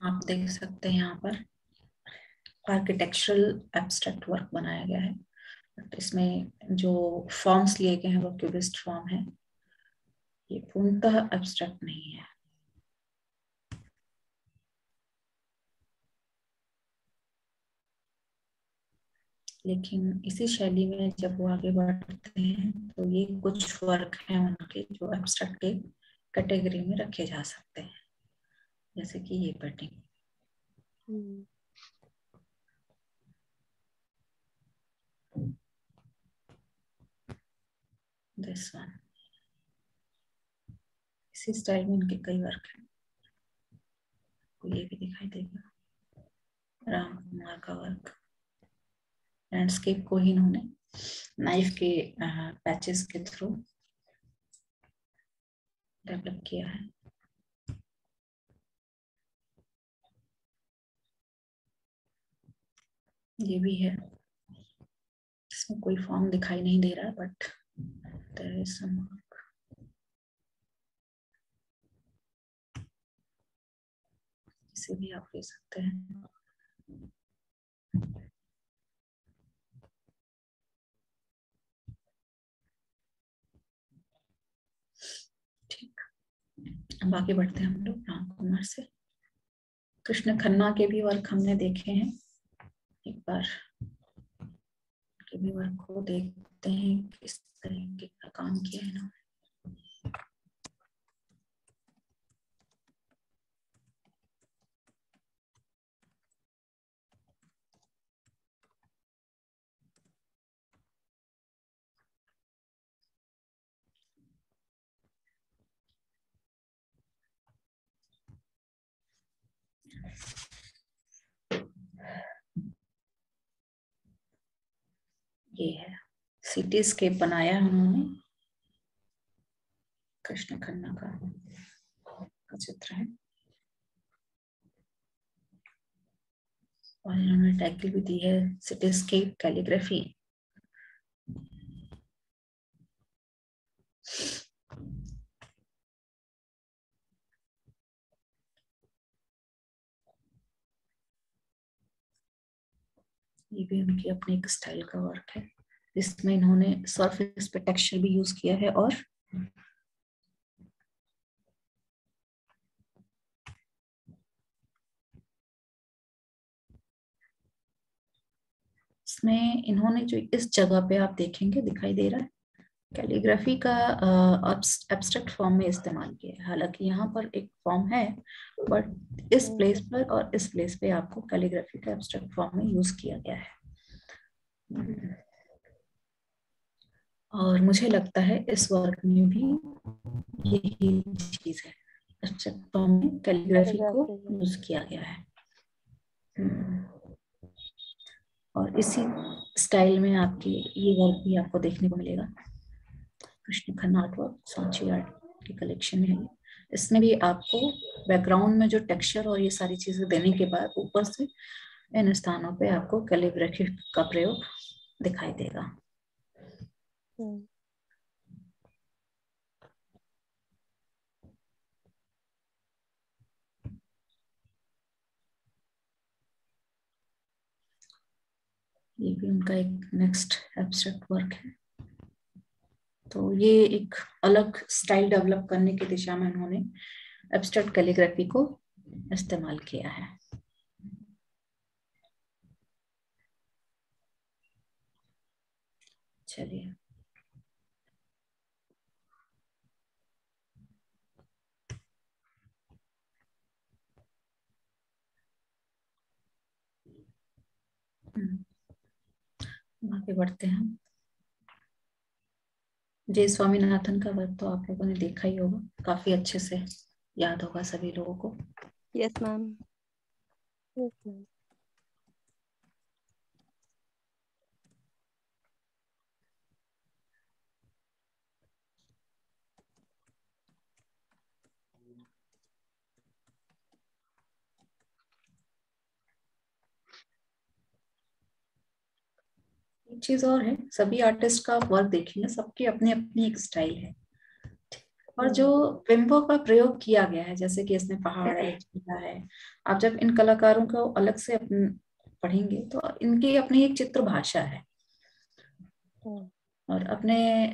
[SPEAKER 1] आप देख सकते हैं यहाँ पर आर्किटेक्चरल एब्स्ट्रैक्ट वर्क बनाया गया है, बट इसमें जो फॉर्म्स लिए गए हैं वो क्यूबिस्ट फॉर्म है, ये पूर्णतः एब्स्ट्रैक्ट नहीं है। लेकिन इसी शैली में जब वो आगे बढ़ते हैं तो ये कुछ वर्क हैं उनके जो एब्स्ट्रैक्ट के कैटेगरी में रखे जा सकते हैं, जैसे कि ये पेंटिंग। दिस वन, इसी स्टाइल में इनके कई वर्क हैं, ये भी दिखाई देगा। राम कुमार का वर्क, लैंडस्केप को ही इन्होंने नाइफ के पैचेस के थ्रू डेवलप किया है। ये भी है, इसमें कोई फॉर्म दिखाई नहीं दे रहा है, but there is some work. इसे भी आप ले सकते हैं। ठीक, अब आगे बढ़ते हैं हम लोग राम कुमार से। कृष्ण खन्ना के भी वर्क हमने देखे हैं, एक बार के भी वर्क को देखते हैं किस तरीके का काम किया है ना। ये है सिटीस्केप बनाया है उन्होंने, कृष्ण खन्ना का चित्र है, और इन्होंने टाइटल भी दी है सिटीस्केप कैलीग्राफी। ये भी उनकी अपने एक स्टाइल का वर्क है, जिसमें इन्होंने सरफेस पे टेक्सचर भी यूज किया है, और इसमें इन्होंने जो इस जगह पे आप देखेंगे दिखाई दे रहा है कैलीग्राफी का एब्स्ट्रैक्ट फॉर्म में इस्तेमाल किया है। हालांकि यहाँ पर एक फॉर्म है, बट इस प्लेस पर और इस प्लेस पे आपको कैलीग्राफी का एब्स्ट्रैक्ट फॉर्म में यूज किया गया है। और मुझे लगता है इस वर्क में भी यही चीज है, एब्स्ट्रैक्ट फॉर्म में कैलीग्राफी को यूज किया गया है। और इसी स्टाइल में आपकी ये वर्क भी आपको देखने को मिलेगा। Krishna Khanna art work Sanchi art की कलेक्शन में है। इसमें भी आपको बैकग्राउंड में जो टेक्सचर और ये सारी चीजें देने के बाद ऊपर से इन स्थानों पे आपको कैलिग्राफी का प्रयोग दिखाई देगा। ये भी उनका एक नेक्स्ट एब्स्ट्रैक्ट वर्क है। तो ये एक अलग स्टाइल डेवलप करने की दिशा में उन्होंने एब्स्ट्रैक्ट कैलीग्राफी को इस्तेमाल किया है। चलिए आगे बढ़ते हैं। जय स्वामीनाथन का वर्क तो आप लोगों ने देखा ही होगा, काफी अच्छे से याद होगा सभी लोगों को।
[SPEAKER 4] Yes ma'am. Yes ma'am.
[SPEAKER 1] एक चीज और है, सभी आर्टिस्ट का वर्क देखेंगे, सबकी अपनी अपनी एक स्टाइल है। और जो विम्बो का प्रयोग किया गया है, जैसे कि इसमें पहाड़ है, झीला है, आप जब इन कलाकारों को अलग से पढ़ेंगे तो इनकी अपनी एक चित्र भाषा है। और अपने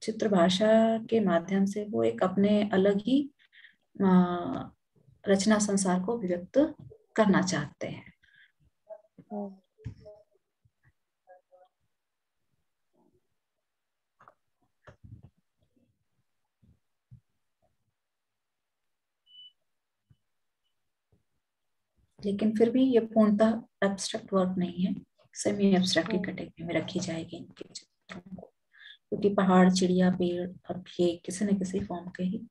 [SPEAKER 1] चित्र भाषा के माध्यम से वो एक अपने अलग ही रचना संसार को अभिव्यक्त करना चाहते हैं। लेकिन फिर भी ये पूर्णतः एब्स्ट्रैक्ट वर्क नहीं है, सेमी एब्स्ट्रैक्ट की कैटेगरी में रखी जाएगी इनके चित्रों को, क्योंकि पहाड़, चिड़िया, पेड़, अब ये किसी न किसी फॉर्म के ही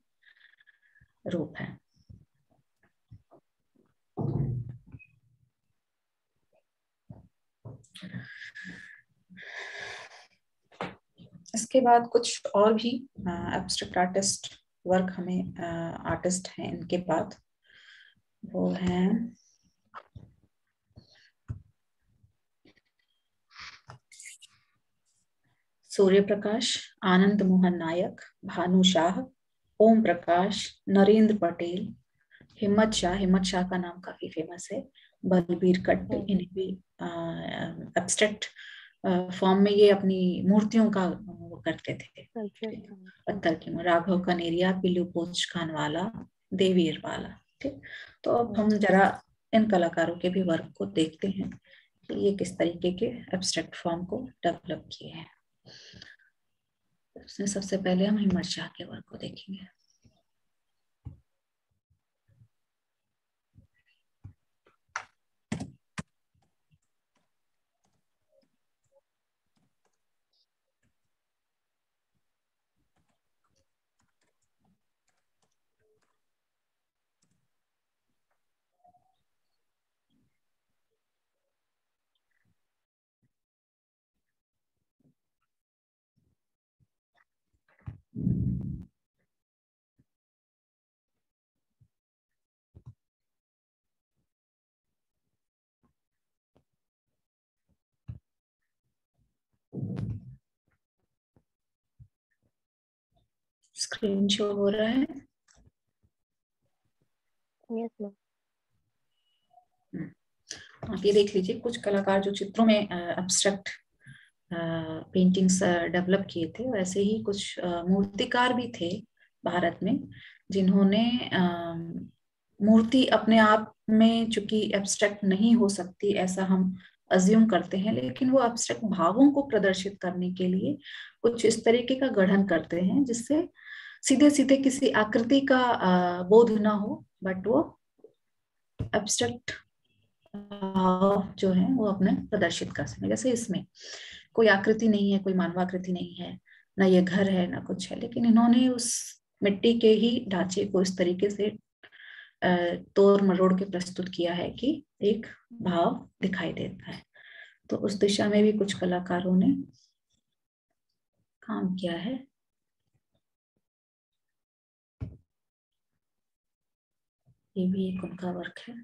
[SPEAKER 1] रूप है। इसके बाद कुछ और भी एब्स्ट्रैक्ट आर्टिस्ट वर्क हमें आर्टिस्ट हैं इनके बाद, वो हैं सूर्य प्रकाश, आनंद मोहन नायक, भानु शाह, ओम प्रकाश, नरेंद्र पटेल, हिम्मत शाह का नाम काफी फेमस है, बलबीर कट्ट। इन्हें भी एब्स्ट्रैक्ट फॉर्म में ये अपनी मूर्तियों का वो करते थे, पत्थर की। राघव कनेरिया, पिल्लू पोच खानवाला, देवीर वाला। ठीक, तो अब हम जरा इन कलाकारों के भी वर्क को देखते हैं कि ये किस तरीके के एब्स्ट्रैक्ट फॉर्म को डेवलप किए हैं। सबसे पहले हम हिम्मत शाह के वर्क को देखेंगे। स्क्रीन शो हो रहा है?
[SPEAKER 4] Yes ma'am.
[SPEAKER 1] आप ये देख लीजिए, कुछ कलाकार जो चित्रों में एब्स्ट्रैक्ट पेंटिंग्स डेवलप किए थे, वैसे ही कुछ मूर्तिकार भी थे भारत में, जिन्होंने मूर्ति अपने आप में चूंकि एब्स्ट्रैक्ट नहीं हो सकती ऐसा हम अज्यूम करते हैं, लेकिन वो एब्स्ट्रैक्ट भावों को प्रदर्शित करने के लिए कुछ इस तरीके का गठन करते हैं जिससे सीधे सीधे किसी आकृति का बोध ना हो, बट वो एब्स्ट्रैक्ट जो है वो अपने प्रदर्शित कर सके। जैसे इसमें कोई आकृति नहीं है, कोई मानवाकृति नहीं है, ना ये घर है ना कुछ है, लेकिन इन्होंने उस मिट्टी के ही ढांचे को इस तरीके से तोड़ मरोड़ के प्रस्तुत किया है कि एक भाव दिखाई देता है। तो उस दिशा में भी कुछ कलाकारों ने काम किया है। ये भी एक उनका वर्क है।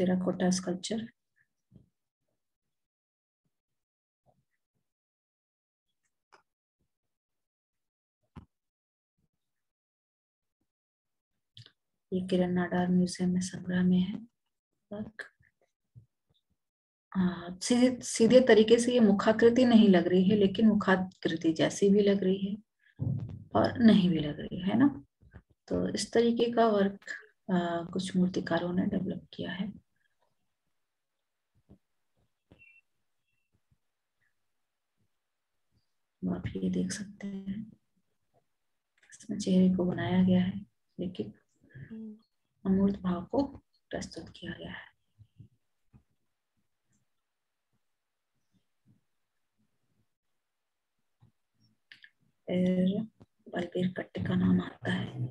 [SPEAKER 1] Terracotta sculpture. ये किरण नाडार म्यूजियम में संग्रह में है वर्क। सीधे सीधे तरीके से ये मुखाकृति नहीं लग रही है, लेकिन मुखाकृति जैसी भी लग रही है और नहीं भी लग रही है ना। तो इस तरीके का वर्क कुछ मूर्तिकारों ने डेवलप किया है। आप ये देख सकते हैं, इसमें चेहरे को बनाया गया है, लेकिन अमूर्त भाव को प्रस्तुत किया गया है। फिर बलबीर कट्टे का नाम आता है।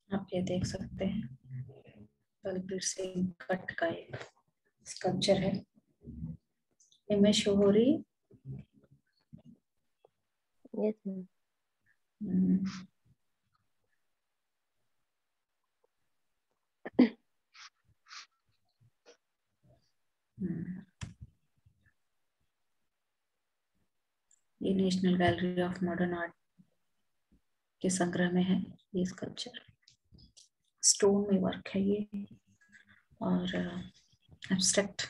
[SPEAKER 1] आप ये देख सकते हैं, बलबीर सिंह कट्ट का एक स्कल्पचर है। इमेज शो हो रही है?
[SPEAKER 4] Yes ma'am. ये National Gallery of Modern Art के संग्रह में है ये स्कल्पचर। स्टोन में वर्क है ये और एब्स्ट्रैक्ट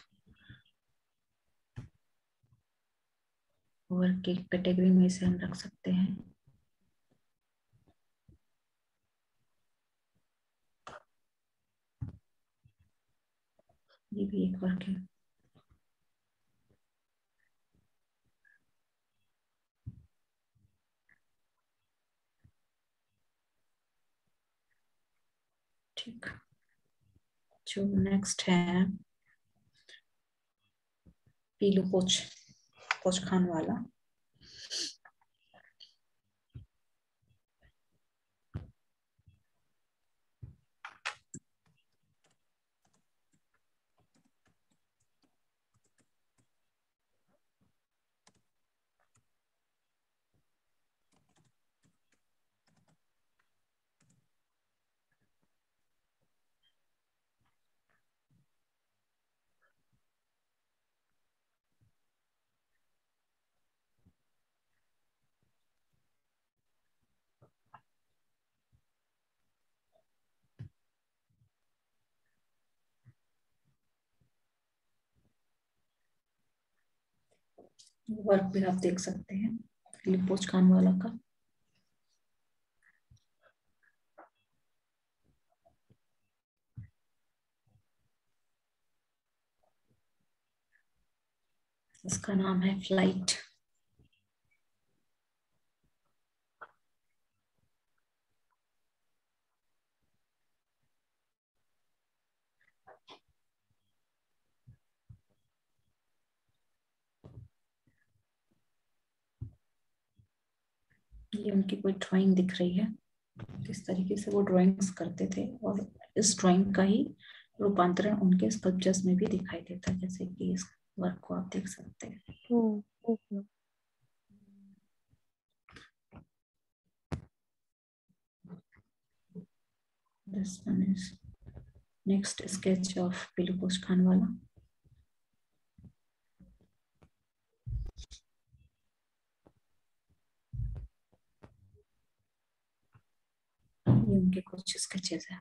[SPEAKER 4] वर्क की कैटेगरी में इसे हम रख सकते हैं। ये भी एक वर्क है। ठीक, जो नेक्स्ट है पीलू पोच खान वाला। वर्क भी आप देख सकते हैं पीलू पोच खान वाला का। इसका नाम है फ्लाइट। ये उनकी कोई ड्राइंग दिख रही है, किस तरीके से वो ड्राइंग्स करते थे, और इस ड्राइंग का ही रूपांतरण उनके स्कल्पचर्स में भी दिखाई देता है, जैसे कि इस वर्क को आप देख सकते हैं। This one is next sketch of पीलू पोच खान वाला। ये उनके कुछ स्केचेस है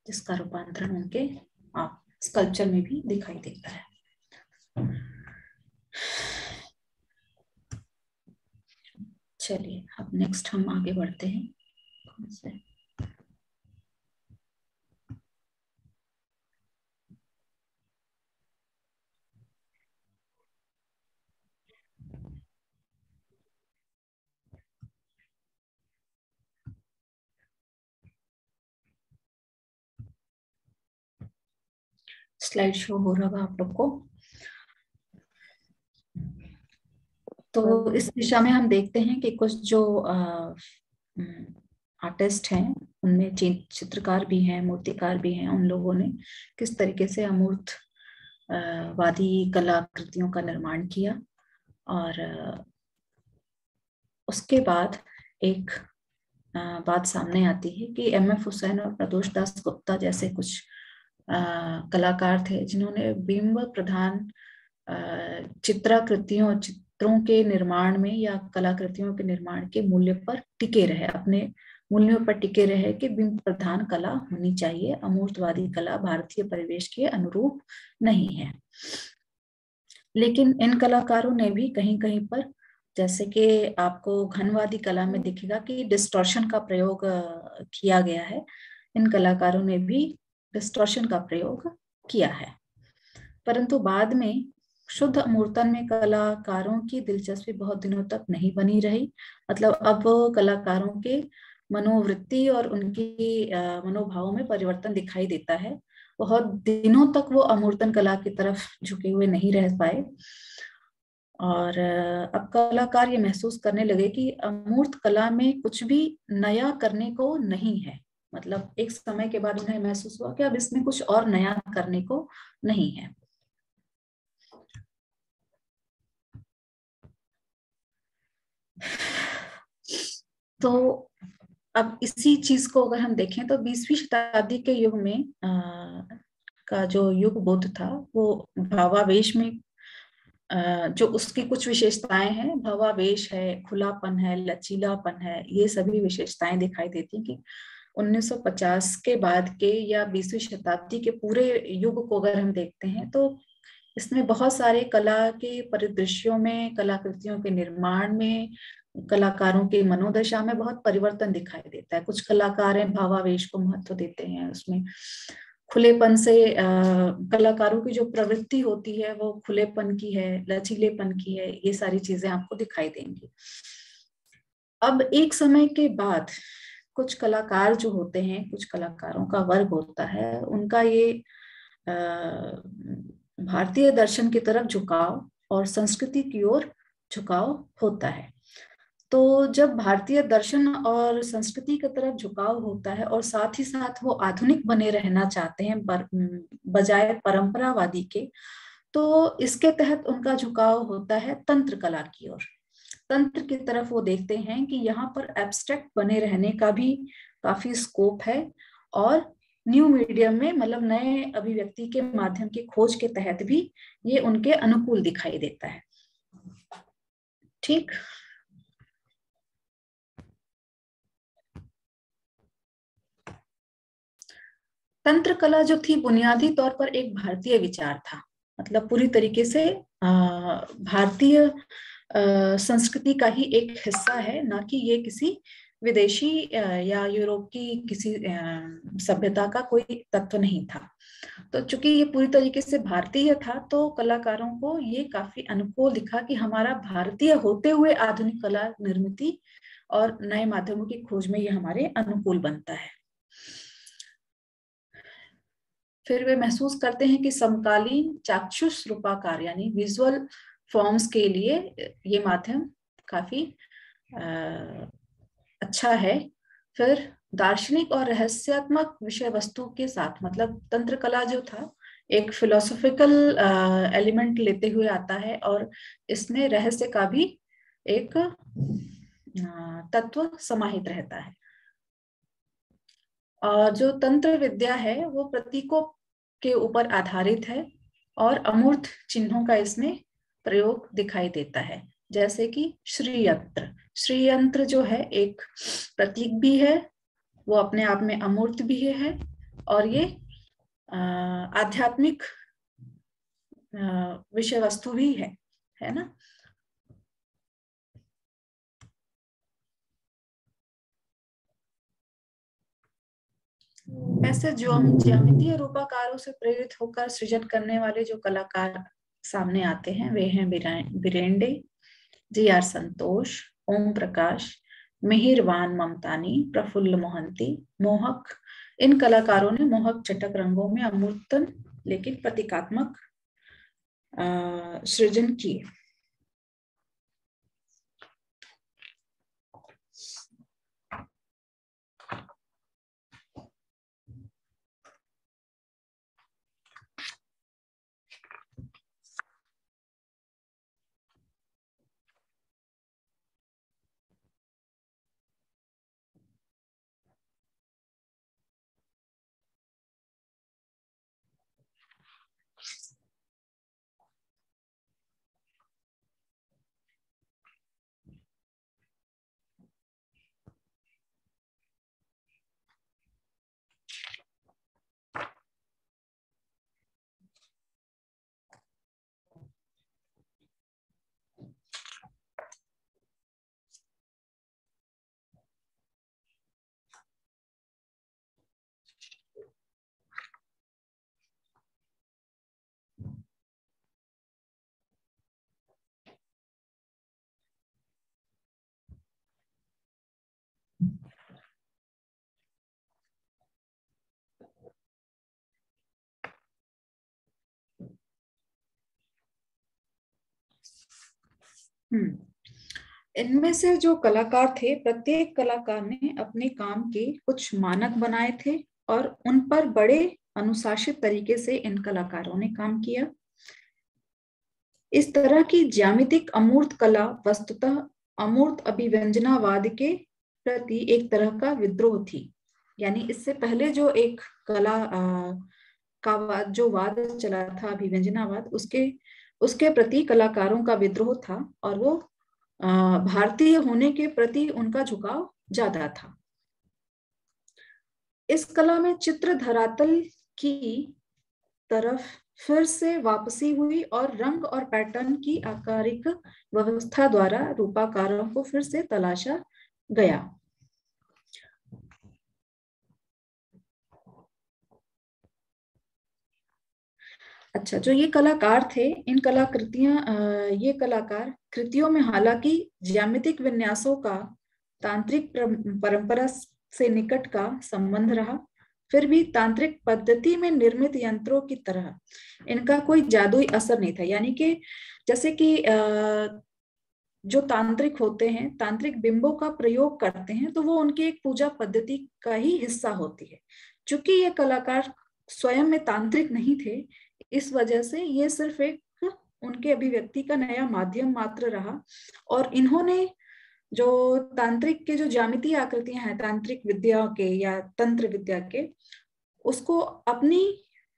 [SPEAKER 4] जिसका रूपांतरण उनके स्कल्पचर में भी दिखाई देता है।
[SPEAKER 1] चलिए अब नेक्स्ट हम आगे बढ़ते हैं। स्लाइड शो हो रहा होगा आप लोग को। तो इस दिशा में हम देखते हैं कि कुछ जो आर्टिस्ट हैं, उनमें चित्रकार भी हैं, मूर्तिकार भी हैं, उन लोगों ने किस तरीके से अमूर्त वादी कलाकृतियों का निर्माण किया। और उसके बाद एक बात सामने आती है कि एम.एफ. हुसैन और प्रदोष दास गुप्ता जैसे कुछ कलाकार थे जिन्होंने बिंब प्रधान चित्रों के निर्माण में या कलाकृतियों के निर्माण के मूल्य पर टिके रहे, अपने मूल्यों पर टिके रहे कि बिंब प्रधान कला होनी चाहिए, अमूर्तवादी कला भारतीय परिवेश के अनुरूप नहीं है। लेकिन इन कलाकारों ने भी कहीं कहीं पर, जैसे कि आपको घनवादी कला में दिखेगा कि डिस्टॉर्शन का प्रयोग किया गया है, इन कलाकारों ने भी डिस्टॉर्शन का प्रयोग किया है। परंतु बाद में शुद्ध अमूर्तन में कलाकारों की दिलचस्पी बहुत दिनों तक नहीं बनी रही। मतलब अब कलाकारों के मनोवृत्ति और उनकी मनोभावों में परिवर्तन दिखाई देता है। बहुत दिनों तक वो अमूर्तन कला की तरफ झुके हुए नहीं रह पाए और अब कलाकार ये महसूस करने लगे कि अमूर्त कला में कुछ भी नया करने को नहीं है। मतलब एक समय के बाद उन्हें महसूस हुआ कि अब इसमें कुछ और नया करने को नहीं है। तो अब इसी चीज को अगर हम देखें तो 20वीं शताब्दी के युग में का जो युग बोध था वो भावावेश में जो उसकी कुछ विशेषताएं हैं, भावावेश है, खुलापन है, लचीलापन है, ये सभी विशेषताएं दिखाई देती हैं कि 1950 के बाद के या 20वीं शताब्दी के पूरे युग को अगर हम देखते हैं तो इसमें बहुत सारे कला के परिदृश्यों में, कलाकृतियों के निर्माण में, कलाकारों के मनोदशा में बहुत परिवर्तन दिखाई देता है। कुछ कलाकार हैं भावावेश को महत्व देते हैं, उसमें खुलेपन से कलाकारों की जो प्रवृत्ति होती है वो खुलेपन की है, लचीलेपन की है, ये सारी चीजें आपको दिखाई देंगी। अब एक समय के बाद कुछ कलाकार जो होते हैं, कुछ कलाकारों का वर्ग होता है, उनका ये भारतीय दर्शन की तरफ झुकाव और संस्कृति की ओर झुकाव होता है। तो जब भारतीय दर्शन और संस्कृति की तरफ झुकाव होता है और साथ ही साथ वो आधुनिक बने रहना चाहते हैं बजाय परंपरावादी के, तो इसके तहत उनका झुकाव होता है तंत्र कला की ओर। तंत्र की तरफ वो देखते हैं कि यहाँ पर एब्स्ट्रैक्ट बने रहने का भी काफी स्कोप है और न्यू मीडियम में, मतलब नए अभिव्यक्ति के माध्यम की खोज के तहत भी ये उनके अनुकूल दिखाई देता है। ठीक, तंत्र कला जो थी बुनियादी तौर पर एक भारतीय विचार था। मतलब पूरी तरीके से भारतीय संस्कृति का ही एक हिस्सा है, ना कि ये किसी विदेशी या यूरोप की किसी सभ्यता का कोई तत्व नहीं था। तो चूंकि ये पूरी तरीके से भारतीय था तो कलाकारों को ये काफी अनुकूल दिखा कि हमारा भारतीय होते हुए आधुनिक कला निर्मिति और नए माध्यमों की खोज में ये हमारे अनुकूल बनता है। फिर वे महसूस करते हैं कि समकालीन चाक्षुष रूपाकार यानी विजुअल फॉर्म्स के लिए ये माध्यम काफी अच्छा है। फिर दार्शनिक और रहस्यात्मक विषय वस्तु के साथ, मतलब तंत्र कला जो था एक फिलोसॉफिकल एलिमेंट लेते हुए आता है और इसमें रहस्य का भी एक तत्व समाहित रहता है। और जो तंत्र विद्या है वो प्रतीकों के ऊपर आधारित है और अमूर्त चिन्हों का इसमें प्रयोग दिखाई देता है, जैसे कि श्रीयंत्र। श्रीयंत्र जो है एक प्रतीक भी है, वो अपने आप में अमूर्त भी है और ये आध्यात्मिक विषय वस्तु भी है ना। ऐसे जो हम ज्यामितीय रूपाकारों से प्रेरित होकर सृजन करने वाले जो कलाकार सामने आते हैं वे हैं बिरेंडे, जी.आर. संतोष, ओम प्रकाश, मिहिरवान ममतानी, प्रफुल्ल मोहंती, मोहक। इन कलाकारों ने मोहक चटक रंगों में अमूर्तन लेकिन प्रतीकात्मक सृजन किए। इनमें से जो कलाकार थे, प्रत्येक कलाकार ने अपने काम के कुछ मानक बनाए थे और उन पर बड़े अनुशासित तरीके से इन कलाकारों ने काम किया। इस तरह की ज्यामितिक अमूर्त कला वस्तुतः अमूर्त अभिव्यंजनावाद के प्रति एक तरह का विद्रोह थी। यानी इससे पहले जो एक कला का जो वाद चला था, अभिव्यंजनावाद, उसके प्रति कलाकारों का विद्रोह था और वो भारतीय होने के प्रति उनका झुकाव ज्यादा था। इस कला में चित्र धरातल की तरफ फिर से वापसी हुई और रंग और पैटर्न की आकारिक व्यवस्था द्वारा रूपाकारों को फिर से तलाशा गया। अच्छा, जो ये कलाकार थे, ये कलाकार कृतियों में हालांकि ज्यामितिक विन्यासों का तांत्रिक परंपरा से निकट का संबंध रहा, फिर भी तांत्रिक पद्धति में निर्मित यंत्रों की तरह इनका कोई जादुई असर नहीं था। यानी कि जैसे कि जो तांत्रिक होते हैं, तांत्रिक बिंबों का प्रयोग करते हैं, तो वो उनकी एक पूजा पद्धति का ही हिस्सा होती है। चूंकि ये कलाकार स्वयं में तांत्रिक नहीं थे, इस वजह से ये सिर्फ एक उनके अभिव्यक्ति का नया माध्यम मात्र रहा और इन्होंने जो तांत्रिक के जो ज्यामितीय आकृतियां हैं, तांत्रिक विद्या के या तंत्र विद्या के, उसको अपनी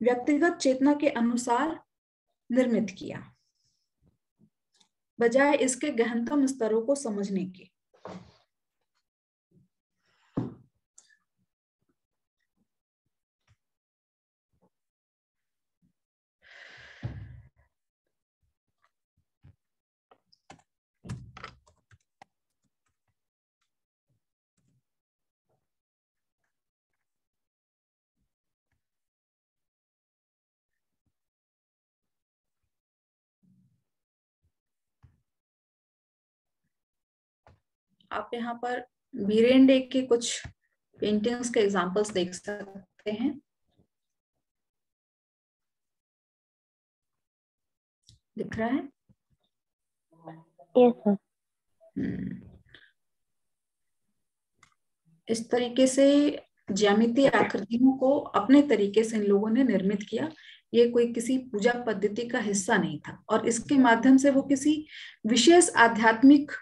[SPEAKER 1] व्यक्तिगत चेतना के अनुसार निर्मित किया, बजाय इसके गहनतम स्तरों को समझने के। आप यहाँ पर बीरेंडे के कुछ पेंटिंग्स के एग्जांपल्स देख सकते हैं। दिख रहा है?
[SPEAKER 5] Yes sir.
[SPEAKER 1] इस तरीके से ज्यामितीय आकृतियों को अपने तरीके से इन लोगों ने निर्मित किया। ये कोई किसी पूजा पद्धति का हिस्सा नहीं था और इसके माध्यम से वो किसी विशेष आध्यात्मिक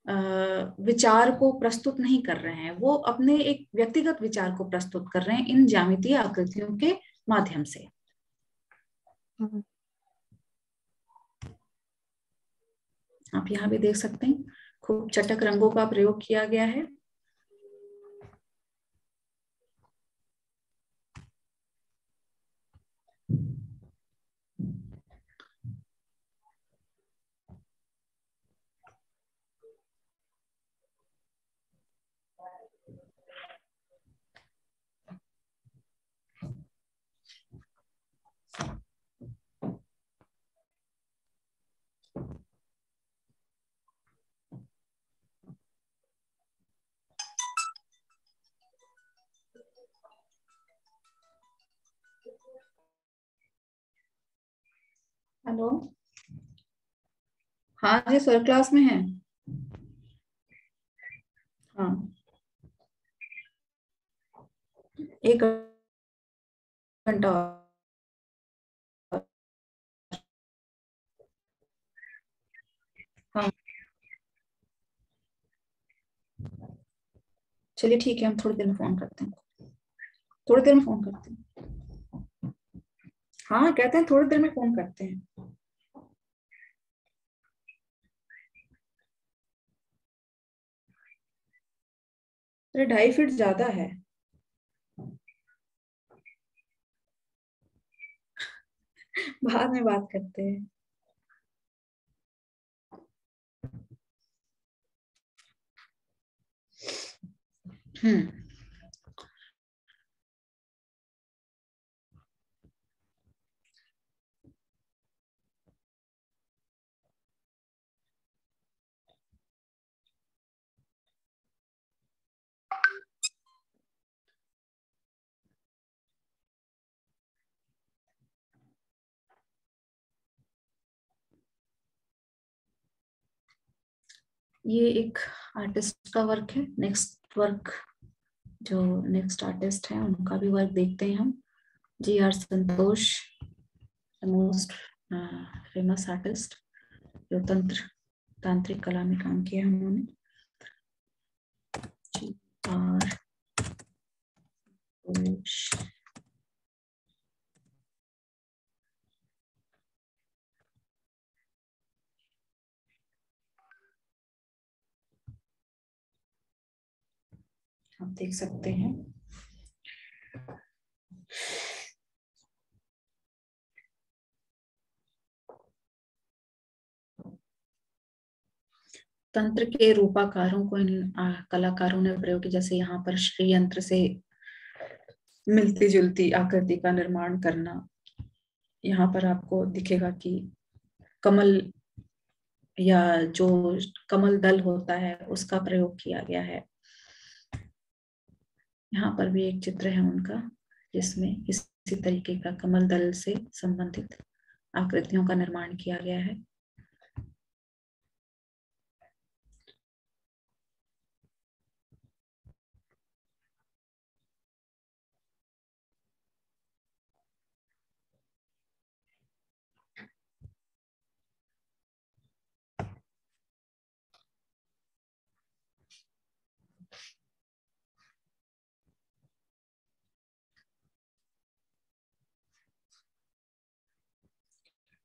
[SPEAKER 1] विचार को प्रस्तुत नहीं कर रहे हैं, वो अपने एक व्यक्तिगत विचार को प्रस्तुत कर रहे हैं इन ज्यामितीय आकृतियों के माध्यम से। आप यहाँ भी देख सकते हैं, खूब चटक रंगों का प्रयोग किया गया है। हेलो, हाँ जी सर, क्लास में है। हाँ, एक घंटा। हाँ चलिए ठीक है, हम थोड़ी देर में फोन करते हैं। थोड़ी देर में फोन करते हैं। हाँ कहते हैं थोड़ी देर में फोन करते हैं। अरे 2.5 फीट ज्यादा है। बाद में बात करते हैं। हम्म। ये एक आर्टिस्ट का वर्क है। नेक्स्ट वर्क, जो नेक्स्ट आर्टिस्ट है उनका भी वर्क देखते हैं हम। जी.आर. संतोष, मोस्ट फेमस आर्टिस्ट, जो तांत्रिक कला में काम किया है उन्होंने। जी.आर. संतोष। आप देख सकते हैं। तंत्र के रूपाकारों को इन कलाकारों ने प्रयोग किया। जैसे यहाँ पर श्री यंत्र से मिलती जुलती आकृति का निर्माण करना। यहाँ पर आपको दिखेगा कि कमल, या जो कमल दल होता है उसका प्रयोग किया गया है। यहाँ पर भी एक चित्र है उनका, जिसमें इसी तरीके का कमल दल से संबंधित आकृतियों का निर्माण किया गया है।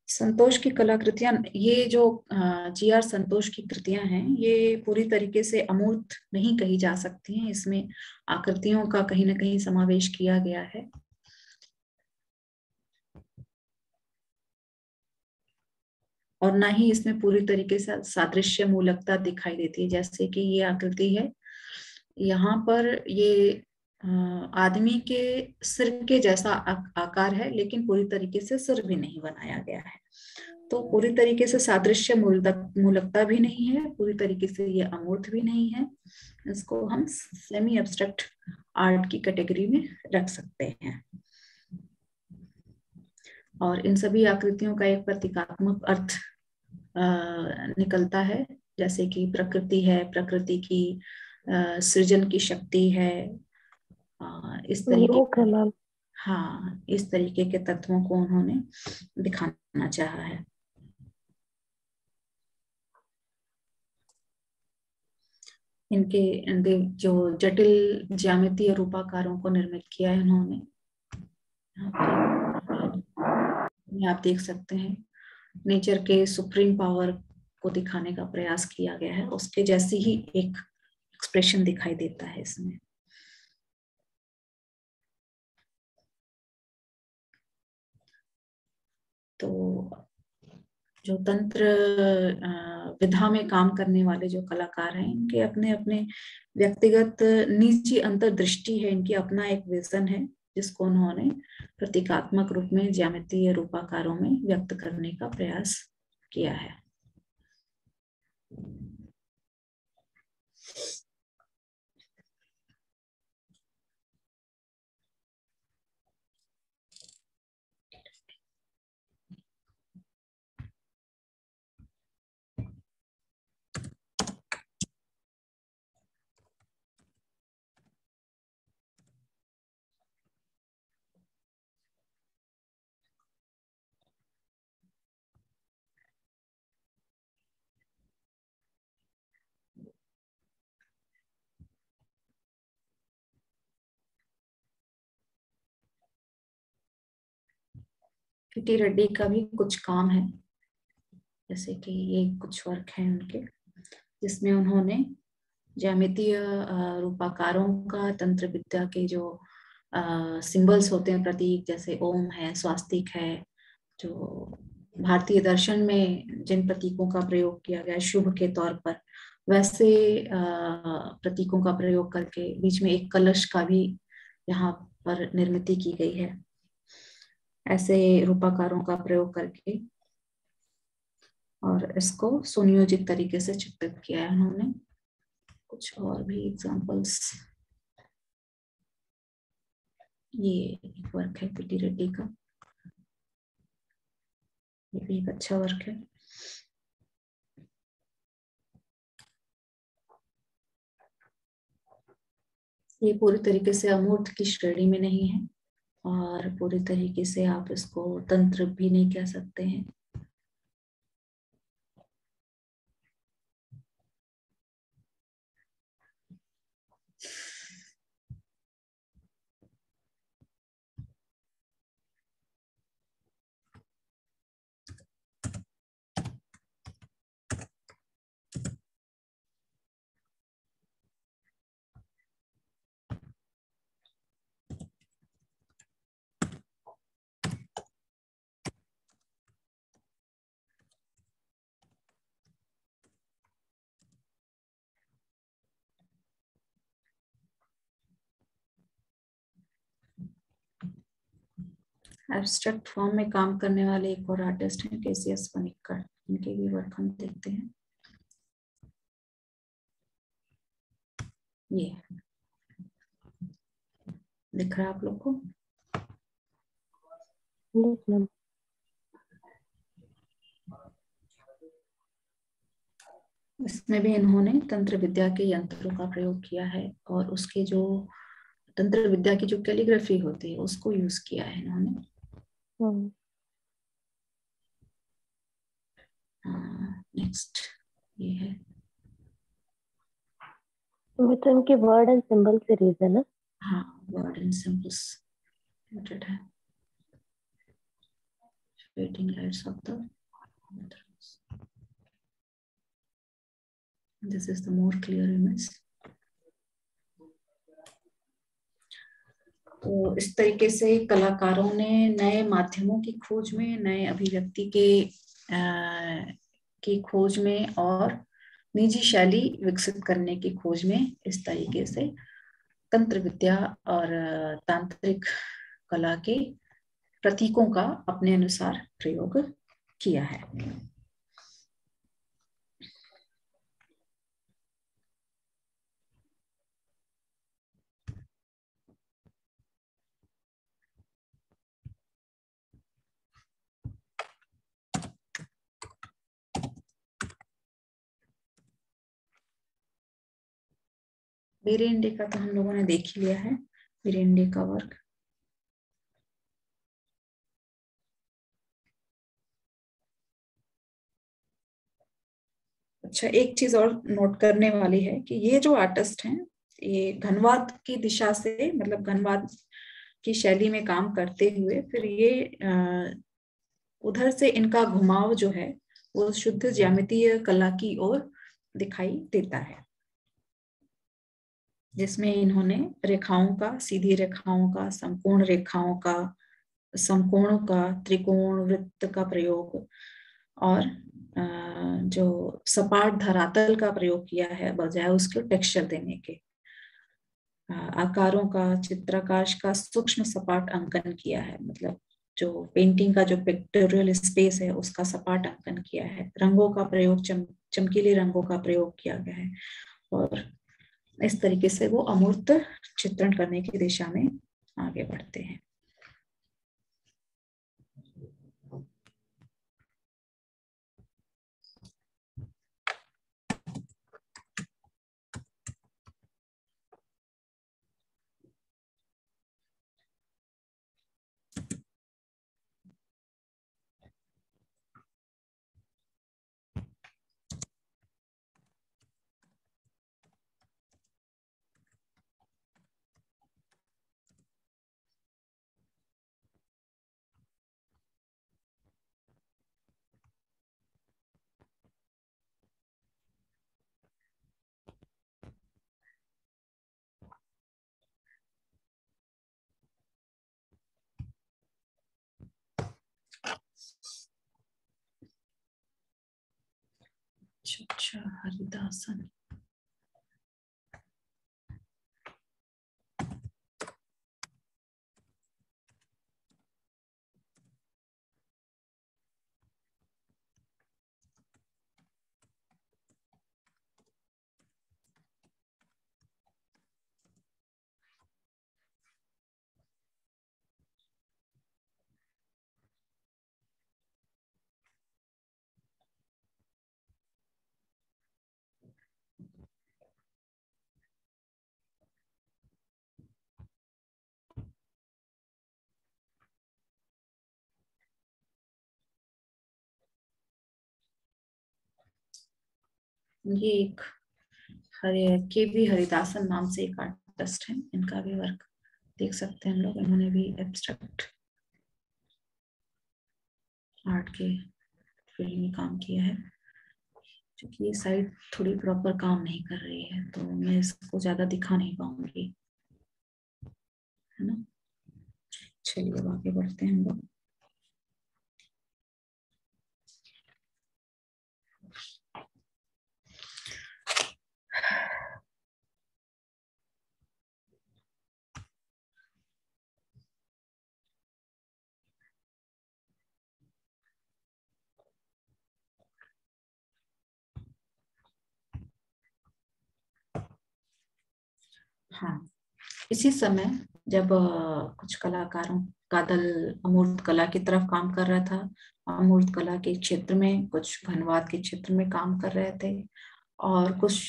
[SPEAKER 1] संतोष की कलाकृतियां, ये जो जी.आर. संतोष की कृतियां हैं, ये पूरी तरीके से अमूर्त नहीं कही जा सकती हैं। इसमें आकृतियों का कहीं ना कहीं समावेश किया गया है। और ना ही इसमें पूरी तरीके से सादृश्य मूलकता दिखाई देती है। जैसे कि ये आकृति है, यहाँ पर ये आदमी के सिर के जैसा आकार है, लेकिन पूरी तरीके से सिर भी नहीं बनाया गया है। तो पूरी तरीके से सादृश्य मूलकता भी नहीं है, पूरी तरीके से ये अमूर्त भी नहीं है। इसको हम सेमी एब्स्ट्रैक्ट आर्ट की कैटेगरी में रख सकते हैं। और इन सभी आकृतियों का एक प्रतीकात्मक अर्थ निकलता है। जैसे कि प्रकृति है, प्रकृति की सृजन की शक्ति है। इस तरीके, हाँ, इस तरीके के तत्वों को उन्होंने दिखाना चाहा है। इनके जो जटिल ज्यामितीय रूपाकारों को निर्मित किया है उन्होंने। आप देख सकते हैं नेचर के सुप्रीम पावर को दिखाने का प्रयास किया गया है। उसके जैसी ही एक एक्सप्रेशन दिखाई देता है इसमें। तो जो तंत्र विधा में काम करने वाले जो कलाकार हैं, इनके अपने अपने व्यक्तिगत निजी अंतर्दृष्टि है, इनकी अपना एक विजन है, जिसको उन्होंने प्रतीकात्मक रूप में ज्यामितीय रूपाकारों में व्यक्त करने का प्रयास किया है। किटी रेड्डी का भी कुछ काम है, जैसे कि ये कुछ वर्क है उनके जिसमें उन्होंने ज्यामितीय रूपाकारों का तंत्र विद्या के जो सिंबल्स होते हैं, प्रतीक, जैसे ओम है, स्वास्तिक है, जो भारतीय दर्शन में जिन प्रतीकों का प्रयोग किया गया शुभ के तौर पर, वैसे प्रतीकों का प्रयोग करके बीच में एक कलश का भी यहाँ पर निर्मित की गई है। ऐसे रूपाकारों का प्रयोग करके और इसको सुनियोजित तरीके से चित्रित किया है उन्होंने। कुछ और भी एग्जांपल्स, ये एक वर्क है किटी रेड्डी का, ये भी एक अच्छा वर्क है। ये पूरी तरीके से अमूर्त की श्रेणी में नहीं है और पूरी तरीके से आप इसको तंत्र भी नहीं कह सकते हैं। एब्स्ट्रैक्ट फॉर्म में काम करने वाले एक और आर्टिस्ट हैं केसीएस पनिक्कर, इनके भी वर्क हम देखते हैं। ये दिख रहा है आप लोग को? इसमें भी इन्होंने तंत्र विद्या के यंत्रों का प्रयोग किया है और उसके जो तंत्र विद्या की जो कैलीग्राफी होती है उसको यूज किया है इन्होंने। नेक्स्ट ये है,
[SPEAKER 5] तो इनके वर्ड एंड सिंबल सीरीज है ना?
[SPEAKER 1] हाँ, वर्ड एंड सिंबल्स नोटेड है। Fading lights of the metals. This is the more clear image. तो इस तरीके से कलाकारों ने नए माध्यमों की खोज में, नए अभिव्यक्ति की खोज में और निजी शैली विकसित करने की खोज में इस तरीके से तंत्र विद्या और तांत्रिक कला के प्रतीकों का अपने अनुसार प्रयोग किया है। वीरेंद्र का तो हम लोगों ने देख ही लिया है, वीरेंद्र का वर्क। अच्छा, एक चीज और नोट करने वाली है कि ये जो आर्टिस्ट हैं ये घनवाद की दिशा से, मतलब घनवाद की शैली में काम करते हुए फिर ये उधर से इनका घुमाव जो है वो शुद्ध ज्यामितीय कला की ओर दिखाई देता है, जिसमें इन्होंने रेखाओं का, सीधी रेखाओं का, समकोण रेखाओं का, समकोण का, त्रिकोण, वृत्त का प्रयोग और जो सपाट धरातल का प्रयोग किया है बजाय उसके टेक्सचर देने के। आकारों का, चित्राकाश का सूक्ष्म सपाट अंकन किया है, मतलब जो पेंटिंग का जो पिक्टोरियल स्पेस है उसका सपाट अंकन किया है। रंगों का प्रयोग, चमकीले रंगों का प्रयोग किया गया है और इस तरीके से वो अमूर्त चित्रण करने की दिशा में आगे बढ़ते हैं। अच्छा, हरिदासन। ये एक के.वी. हरिदासन नाम से एक आर्टिस्ट है, इनका भी वर्क देख सकते हैं हम लोग। इन्होंने भी एब्स्ट्रैक्ट आर्ट के फील्ड में काम किया है। क्योंकि ये साइड थोड़ी प्रॉपर काम नहीं कर रही है तो मैं इसको ज्यादा दिखा नहीं पाऊंगी, है ना। चलिए अब आगे बढ़ते हैं हम लोग। हाँ, इसी समय जब कुछ कलाकारों का दल अमूर्त कला की तरफ काम कर रहा था, अमूर्त कला के क्षेत्र में, कुछ घनवाद के क्षेत्र में काम कर रहे थे और कुछ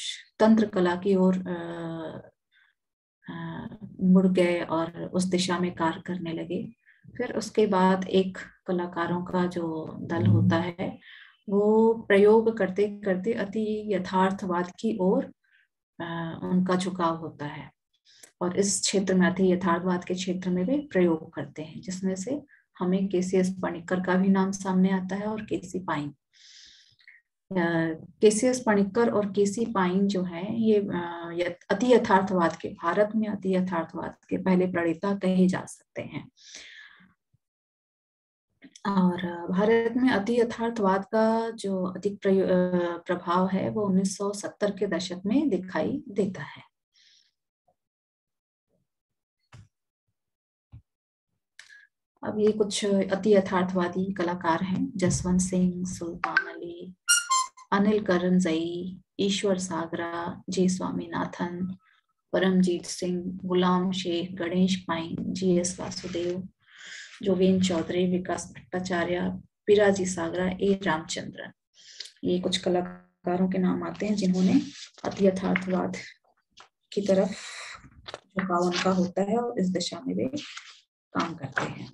[SPEAKER 1] तंत्र कला की ओर मुड़ गए और उस दिशा में कार्य करने लगे। फिर उसके बाद एक कलाकारों का जो दल होता है वो प्रयोग करते करते अति यथार्थवाद की ओर उनका झुकाव होता है और इस क्षेत्र में अति यथार्थवाद के क्षेत्र में भी प्रयोग करते हैं, जिसमें से हमें के.सी.एस. पणिक्कर का भी नाम सामने आता है और के.सी. पाइन। के.सी.एस. पणिक्कर और के.सी. पाइन जो है ये अति यथार्थवाद के, भारत में अति यथार्थवाद के पहले प्रणेता कहे जा सकते हैं। और भारत में अति यथार्थवाद का जो अधिक प्रभाव है वो 1970 के दशक में दिखाई देता है। अब ये कुछ अति यथार्थवादी कलाकार हैं: जसवंत सिंह, सुल्तान अली, अनिल करंजई, ईश्वर सागरा, जे स्वामीनाथन, परमजीत सिंह, गुलाम शेख, गणेश पाइन, जी.एस. वासुदेव, जोगेन चौधरी, विकास भट्टाचार्य, पिराजी सागरा, ए. रामचंद्रन। ये कुछ कलाकारों के नाम आते हैं जिन्होंने अति यथार्थवाद की तरफ झुकाव उनका होता है और इस दिशा में वे काम करते हैं।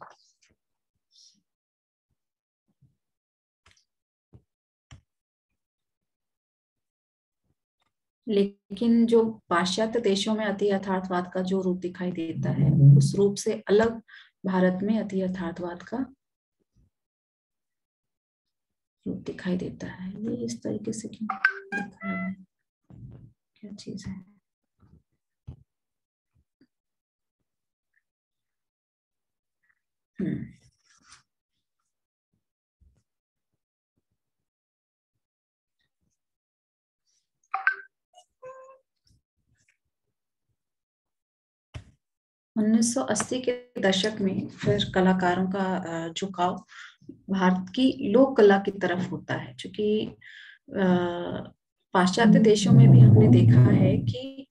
[SPEAKER 1] लेकिन जो पाश्चात्य देशों में अति यथार्थवाद का जो रूप दिखाई देता है उस रूप से अलग भारत में अति यथार्थवाद का रूप दिखाई देता है। ये इस तरीके से क्यों दिखा है, क्या चीज है? 1980 के दशक में फिर कलाकारों का झुकाव भारत की लोक कला की तरफ होता है, क्योंकि पाश्चात्य देशों में भी हमने देखा है कि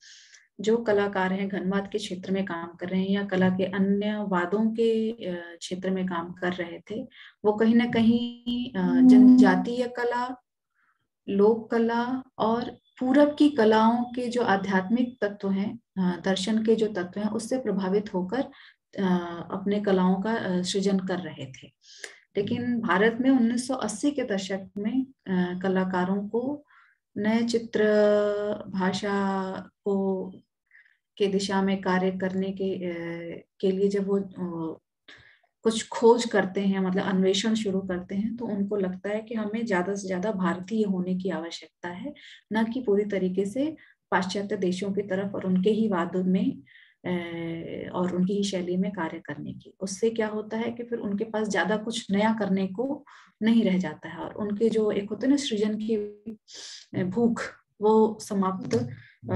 [SPEAKER 1] जो कलाकार हैं घनवाद के क्षेत्र में काम कर रहे हैं या कला के अन्य वादों के क्षेत्र में काम कर रहे थे, वो कहीं ना कहीं जनजातीय कला, लोक कला और पूरब की कलाओं के जो आध्यात्मिक तत्व हैं, दर्शन के जो तत्व हैं, उससे प्रभावित होकर अपने कलाओं का सृजन कर रहे थे। लेकिन भारत में 1980 के दशक में कलाकारों को नए चित्र भाषा को के दिशा में कार्य करने के लिए जब वो कुछ खोज करते हैं, मतलब अन्वेषण शुरू करते हैं, तो उनको लगता है कि हमें ज्यादा से ज्यादा भारतीय होने की आवश्यकता है, न कि पूरी तरीके से पाश्चात्य देशों की तरफ और उनके ही वादों में और उनकी ही शैली में कार्य करने की। उससे क्या होता है कि फिर उनके पास ज्यादा कुछ नया करने को नहीं रह जाता है, और उनके जो एक होते हैं ना सृजन की भूख, वो समाप्त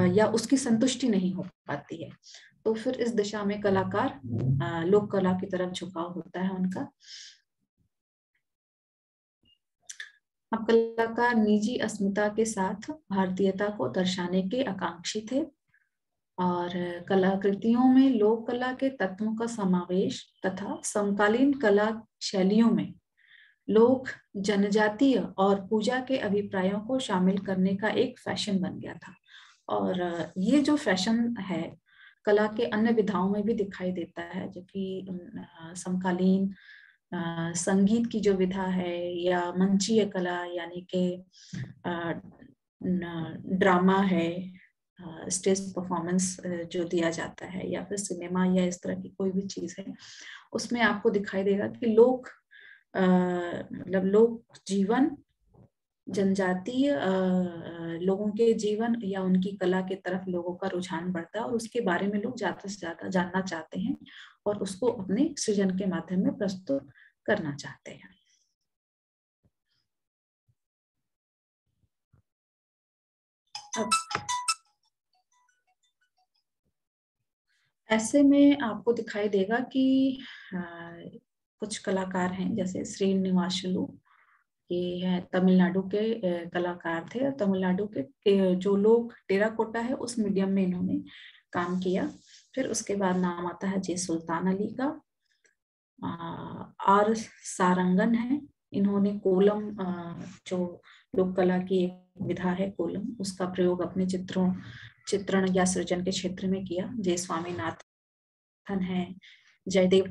[SPEAKER 1] या उसकी संतुष्टि नहीं हो पाती है। तो फिर इस दिशा में कलाकार लोक कला की तरफ झुकाव होता है उनका। अब कलाकार निजी अस्मिता के साथ भारतीयता को दर्शाने के आकांक्षी थे, और कलाकृतियों में लोक कला के तत्वों का समावेश तथा समकालीन कला शैलियों में लोक, जनजातीय और पूजा के अभिप्रायों को शामिल करने का एक फैशन बन गया था। और ये जो फैशन है कला के अन्य विधाओं में भी दिखाई देता है, जो कि समकालीन संगीत की जो विधा है, या मंचीय कला यानी कि ड्रामा है, स्टेज परफॉर्मेंस जो दिया जाता है, या फिर सिनेमा या इस तरह की कोई भी चीज है, उसमें आपको दिखाई देगा कि लोक मतलब लोक जीवन, जनजातीय लोगों के जीवन या उनकी कला के तरफ लोगों का रुझान बढ़ता है, और उसके बारे में लोग ज्यादा से ज्यादा जानना चाहते हैं और उसको अपने सृजन के माध्यम में प्रस्तुत करना चाहते हैं। अब ऐसे में आपको दिखाई देगा कि कुछ कलाकार हैं, जैसे श्रीनिवासलू, ये है तमिलनाडु के कलाकार थे। तमिलनाडु के जो लोग टेराकोटा है उस मीडियम में इन्होंने काम किया। फिर उसके बाद नाम आता है जे सुल्तान अली का। आर सारंगन है, इन्होंने कोलम जो लोक कला की एक विधा है कोलम, उसका प्रयोग अपने चित्रण या सृजन के क्षेत्र में किया। जय स्वामीनाथन है, जयदेव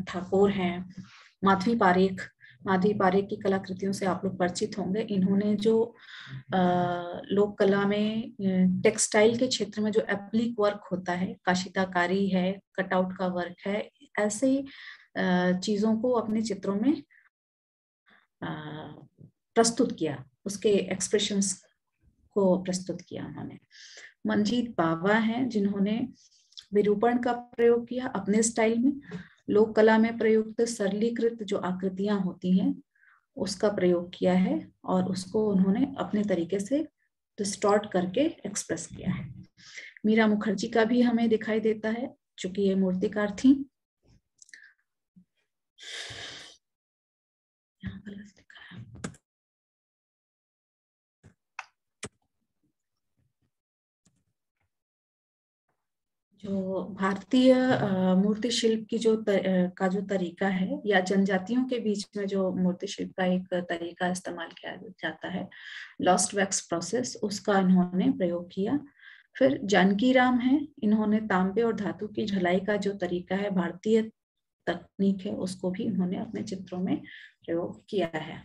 [SPEAKER 1] ठाकुर हैं, माधवी पारेख की कलाकृतियों से आप लोग परिचित होंगे। इन्होंने जो लोक कला में टेक्सटाइल के क्षेत्र में जो एप्लिक वर्क होता है, काशिताकारी है, कटआउट का वर्क है, ऐसे चीजों को अपने चित्रों में प्रस्तुत किया, उसके एक्सप्रेशंस को प्रस्तुत किया उन्होंने। मंजीत बावा हैं, जिन्होंने विरूपण का प्रयोग किया अपने स्टाइल में। लोक कला में प्रयुक्त सरलीकृत जो आकृतियां होती हैं उसका प्रयोग किया है, और उसको उन्होंने अपने तरीके से डिस्टॉर्ट करके एक्सप्रेस किया है। मीरा मुखर्जी का भी हमें दिखाई देता है, चूंकि ये मूर्तिकार थी। यहाँ गलत लिखा है। जो भारतीय मूर्ति शिल्प की जो तरीका है, या जनजातियों के बीच में जो मूर्ति शिल्प का एक तरीका इस्तेमाल किया जाता है, लॉस्ट वैक्स प्रोसेस, उसका इन्होंने प्रयोग किया। फिर जानकी राम है, इन्होंने तांबे और धातु की झलाई का जो तरीका है, भारतीय तकनीक है, उसको भी इन्होंने अपने चित्रों में प्रयोग किया है।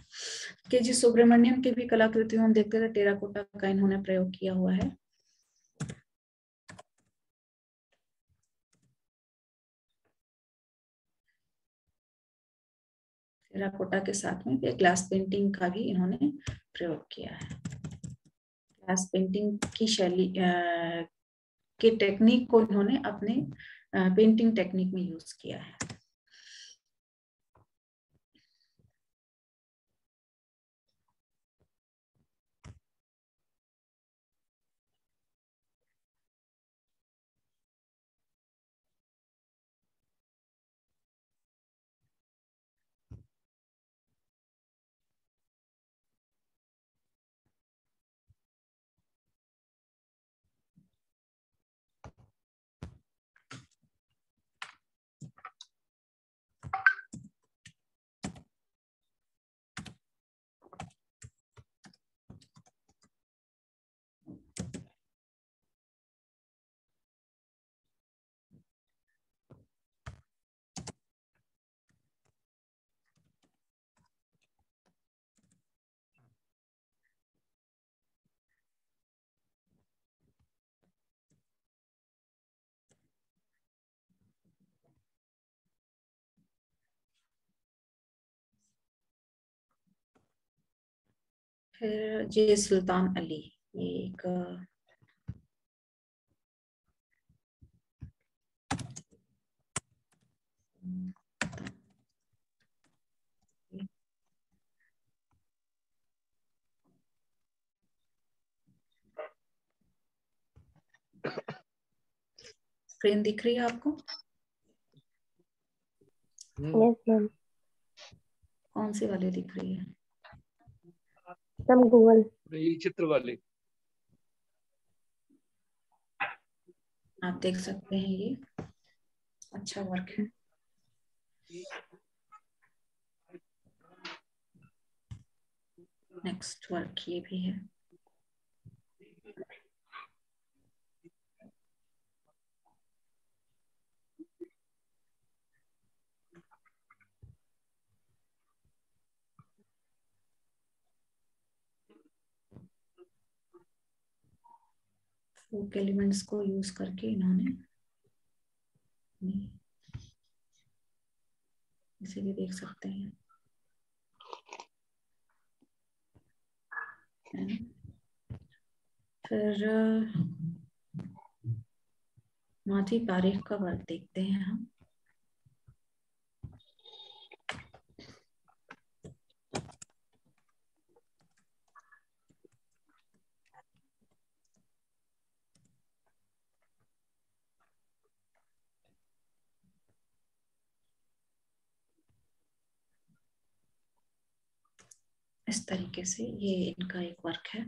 [SPEAKER 1] के.जी. सुब्रमण्यम के भी कलाकृतियों हम देखते थे, टेराकोटा का इन्होंने प्रयोग किया हुआ है। टेराकोटा के साथ में ग्लास पेंटिंग का भी इन्होंने प्रयोग किया है। ग्लास पेंटिंग की शैली के टेक्निक को इन्होंने अपने पेंटिंग टेक्निक में यूज किया है। फिर जे सुल्तान अली, ये एक स्क्रीन दिख रही है आपको?
[SPEAKER 5] Yes ma'am.
[SPEAKER 1] कौन सी वाली दिख रही है?
[SPEAKER 5] Ma'am Google.
[SPEAKER 3] ये चित्र वाली।
[SPEAKER 1] आप देख सकते हैं, ये अच्छा वर्क है। नेक्स्ट वर्क ये भी है। फोक एलिमेंट्स को यूज करके इन्होंने, इसे भी देख सकते हैं। फिर माधवी पारेख का वर्क देखते हैं हम। इस तरीके से ये इनका एक वर्क है।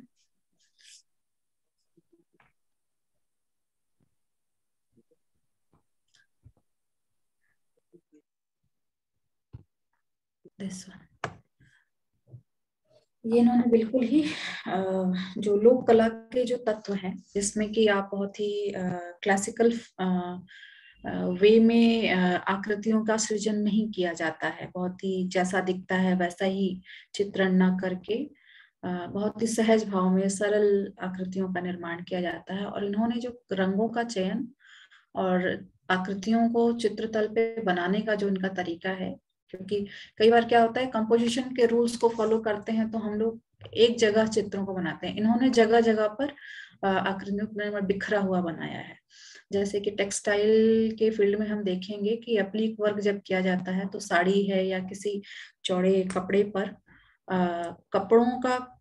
[SPEAKER 1] दिस वन, ये इन्होंने बिल्कुल ही जो लोक कला के जो तत्व हैं, जिसमें कि आप बहुत ही क्लासिकल वे में आकृतियों का सृजन नहीं किया जाता है, बहुत ही जैसा दिखता है वैसा ही चित्रण न करके बहुत ही सहज भाव में सरल आकृतियों का निर्माण किया जाता है। और इन्होंने जो रंगों का चयन और आकृतियों को चित्रतल पे बनाने का जो इनका तरीका है, क्योंकि कई बार क्या होता है, कंपोजिशन के रूल्स को फॉलो करते हैं तो हम लोग एक जगह चित्रों को बनाते हैं, इन्होंने जगह जगह पर आकृतियों को बिखरा हुआ बनाया है। जैसे कि टेक्सटाइल के फील्ड में हम देखेंगे कि एप्लिक वर्क जब किया जाता है तो साड़ी है या किसी चौड़े कपड़े पर कपड़ों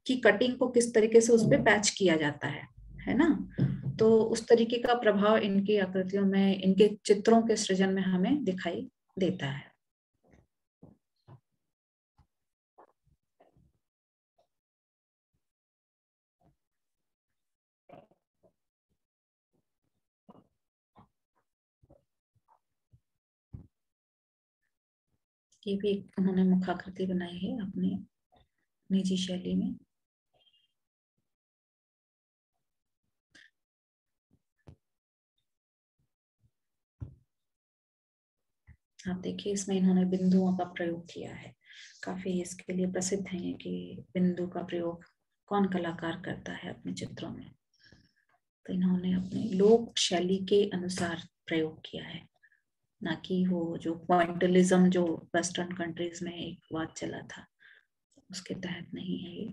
[SPEAKER 1] की कटिंग को किस तरीके से उस पर पैच किया जाता है ना। तो उस तरीके का प्रभाव इनकी आकृतियों में, इनके चित्रों के सृजन में हमें दिखाई देता है। ये भी उन्होंने मुखाकृति बनाई है अपनी निजी शैली में। आप देखिए, इसमें इन्होंने बिंदुओं का प्रयोग किया है। काफी इसके लिए प्रसिद्ध है कि बिंदु का प्रयोग कौन कलाकार करता है अपने चित्रों में, तो इन्होंने अपने लोक शैली के अनुसार प्रयोग किया है, ना कि वो जो पॉइंटलिज्म जो वेस्टर्न कंट्रीज में एक बात चला था उसके तहत नहीं है ये।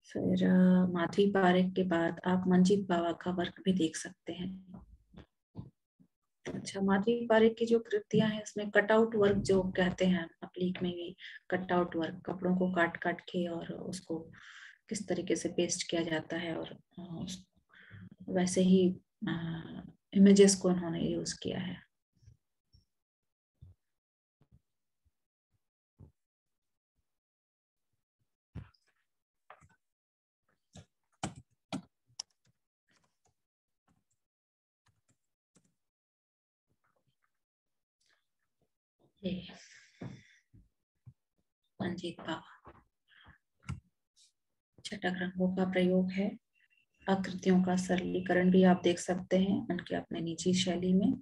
[SPEAKER 1] फिर माधवी पारेख के बाद आप मंजीत बावा का वर्क भी देख सकते हैं। अच्छा, माधवी पारेख की जो कृतियां हैं उसमें कटआउट वर्क जो कहते हैं, अप्लीक में भी कटआउट वर्क, कपड़ों को काट काट के और उसको किस तरीके से पेस्ट किया जाता है और वैसे ही इमेजेस को उन्होंने यूज किया है। मंजीत बावा, छटक रंगों का प्रयोग है, आकृतियों का सरलीकरण भी आप देख सकते हैं उनके अपने निजी शैली में।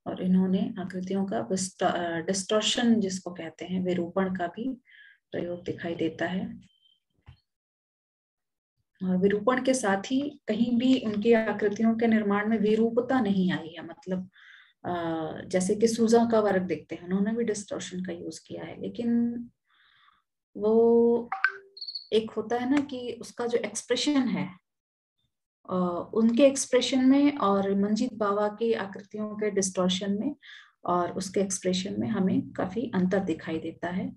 [SPEAKER 1] और इन्होंने आकृतियों का डिस्टॉर्शन जिसको कहते हैं, विरूपण का भी प्रयोग दिखाई देता है। और विरूपण के साथ ही कहीं भी उनकी आकृतियों के निर्माण में विरूपता नहीं आई है, मतलब जैसे कि सूजा का वर्क देखते हैं, उन्होंने भी डिस्टॉर्शन का यूज किया है, लेकिन वो एक होता है ना कि उसका जो एक्सप्रेशन है उनके एक्सप्रेशन में और मंजीत बावा की आकृतियों के डिस्टॉर्शन में और उसके एक्सप्रेशन में हमें काफी अंतर दिखाई देता है।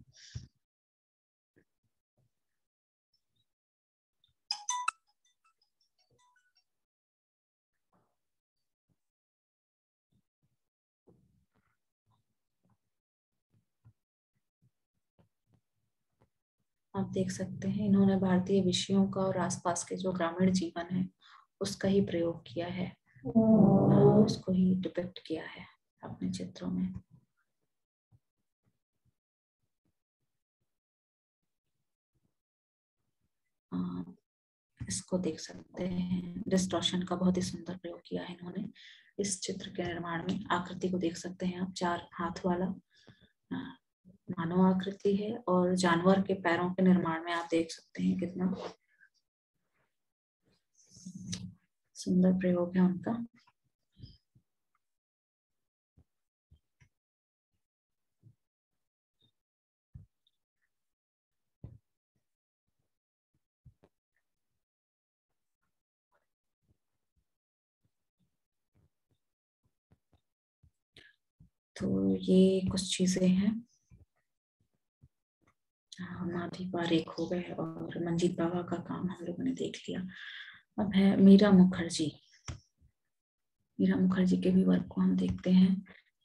[SPEAKER 1] आप देख सकते हैं इन्होंने भारतीय विषयों का और आसपास के जो ग्रामीण जीवन है उसका ही प्रयोग किया है, उसको ही डिपिक्ट किया है अपने चित्रों में। इसको देख सकते हैं, डिस्टॉर्शन का बहुत ही सुंदर प्रयोग किया है इन्होंने इस चित्र के निर्माण में। आकृति को देख सकते हैं आप, 4 हाथ वाला मानव आकृति है और जानवर के पैरों के निर्माण में आप देख सकते हैं कितना सुंदर प्रयोग है उनका। तो ये कुछ चीजें हैं। माधी पारेख हो गए और मंजीत बाबा का काम हम लोगों ने देख लिया। अब है मीरा मुखर्जी। मीरा मुखर्जी के भी वर्क को हम देखते हैं।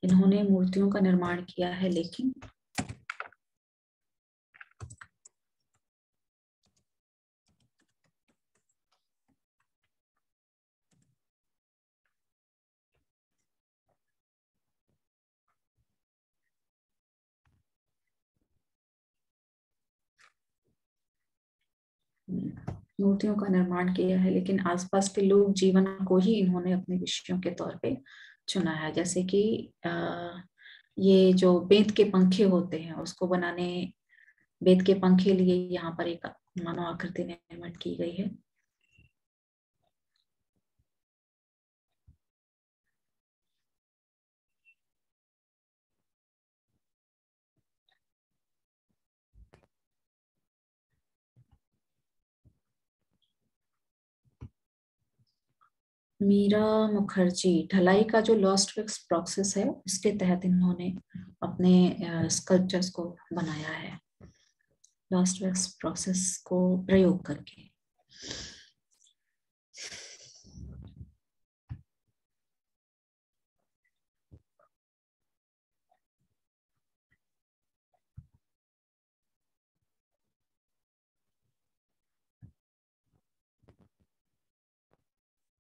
[SPEAKER 1] इन्होंने मूर्तियों का निर्माण किया है, लेकिन मूर्तियों का निर्माण किया है, लेकिन आसपास के लोक जीवन को ही इन्होंने अपने विषयों के तौर पे चुना है। जैसे कि ये जो बेंत के पंखे होते हैं उसको बनाने, बेंत के पंखे लिए यहाँ पर एक मानव आकृति निर्मित की गई है। मीरा मुखर्जी ढलाई का जो लॉस्ट वैक्स प्रोसेस है उसके तहत इन्होंने अपने स्कल्पचर्स को बनाया है, लॉस्ट वैक्स प्रोसेस को प्रयोग करके।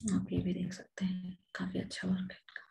[SPEAKER 1] आप ये भी देख सकते हैं, काफी अच्छा वर्क है इनका।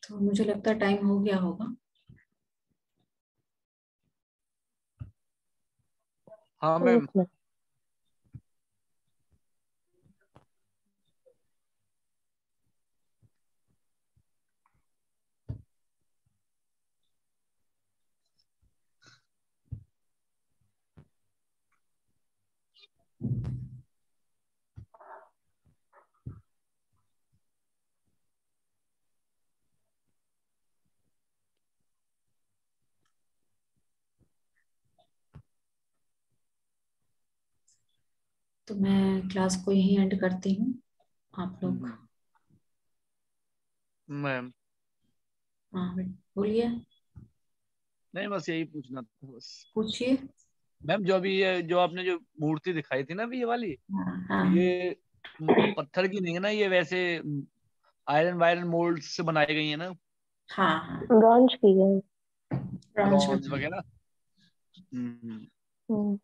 [SPEAKER 1] तो मुझे लगता है टाइम हो गया होगा।
[SPEAKER 3] हाँ मैम।
[SPEAKER 1] तो मैं क्लास को यहीं एंड करती हूँ। आप लोग
[SPEAKER 3] मैम।
[SPEAKER 1] हाँ बोलिए।
[SPEAKER 3] नहीं बस यही पूछना था बस।
[SPEAKER 1] पूछिए
[SPEAKER 3] मैम जो अभी ये जो आपने जो मूर्ति दिखाई थी ना अभी ये वाली,
[SPEAKER 1] हाँ।
[SPEAKER 3] ये पत्थर की नहीं है ना, ये वैसे आयरन वायरन मोल्ड से बनाई गई है ना?
[SPEAKER 1] हाँ हाँ
[SPEAKER 5] ब्रॉन्ज की है।
[SPEAKER 3] ब्रॉन्ज वगैरह।
[SPEAKER 5] हम्म।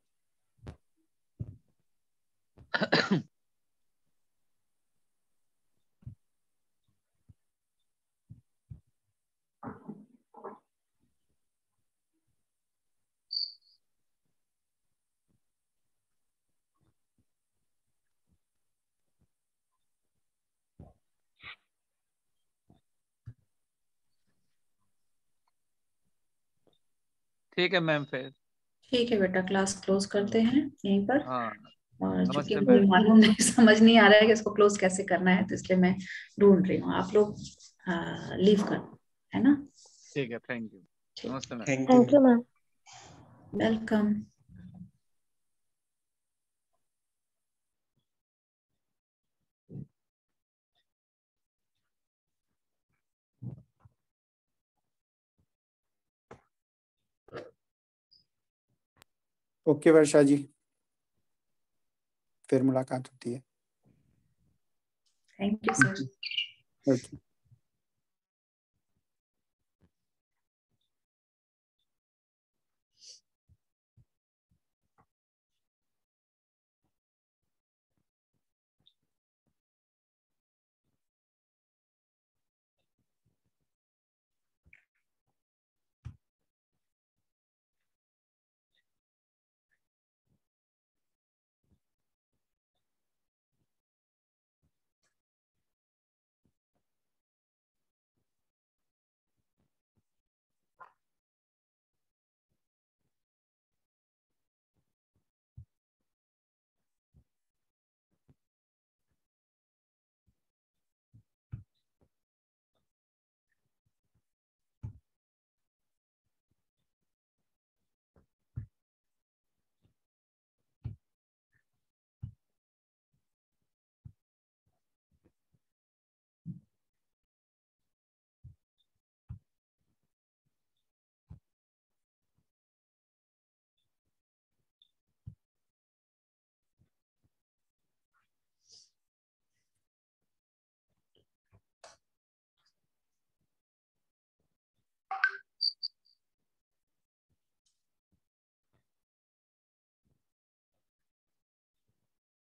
[SPEAKER 3] ठीक है मैम फिर।
[SPEAKER 1] ठीक है बेटा, क्लास क्लोज करते हैं यहीं पर।
[SPEAKER 3] हाँ
[SPEAKER 1] और चूंकि
[SPEAKER 3] नमस्ते
[SPEAKER 1] मुझे
[SPEAKER 3] मैम।
[SPEAKER 1] मालूम नहीं, समझ नहीं आ रहा है कि इसको क्लोज कैसे करना है, तो इसलिए मैं ढूंढ रही हूँ। आप लोग लीव कर, है ना?
[SPEAKER 3] ठीक है, थैंक यू।
[SPEAKER 1] ठीक,
[SPEAKER 3] नमस्ते ma'am.
[SPEAKER 5] Thank you ma'am.
[SPEAKER 1] Welcome.
[SPEAKER 6] Okay Varsha ji, फिर मुलाकात होती है।
[SPEAKER 1] Thank you sir.
[SPEAKER 6] ओके।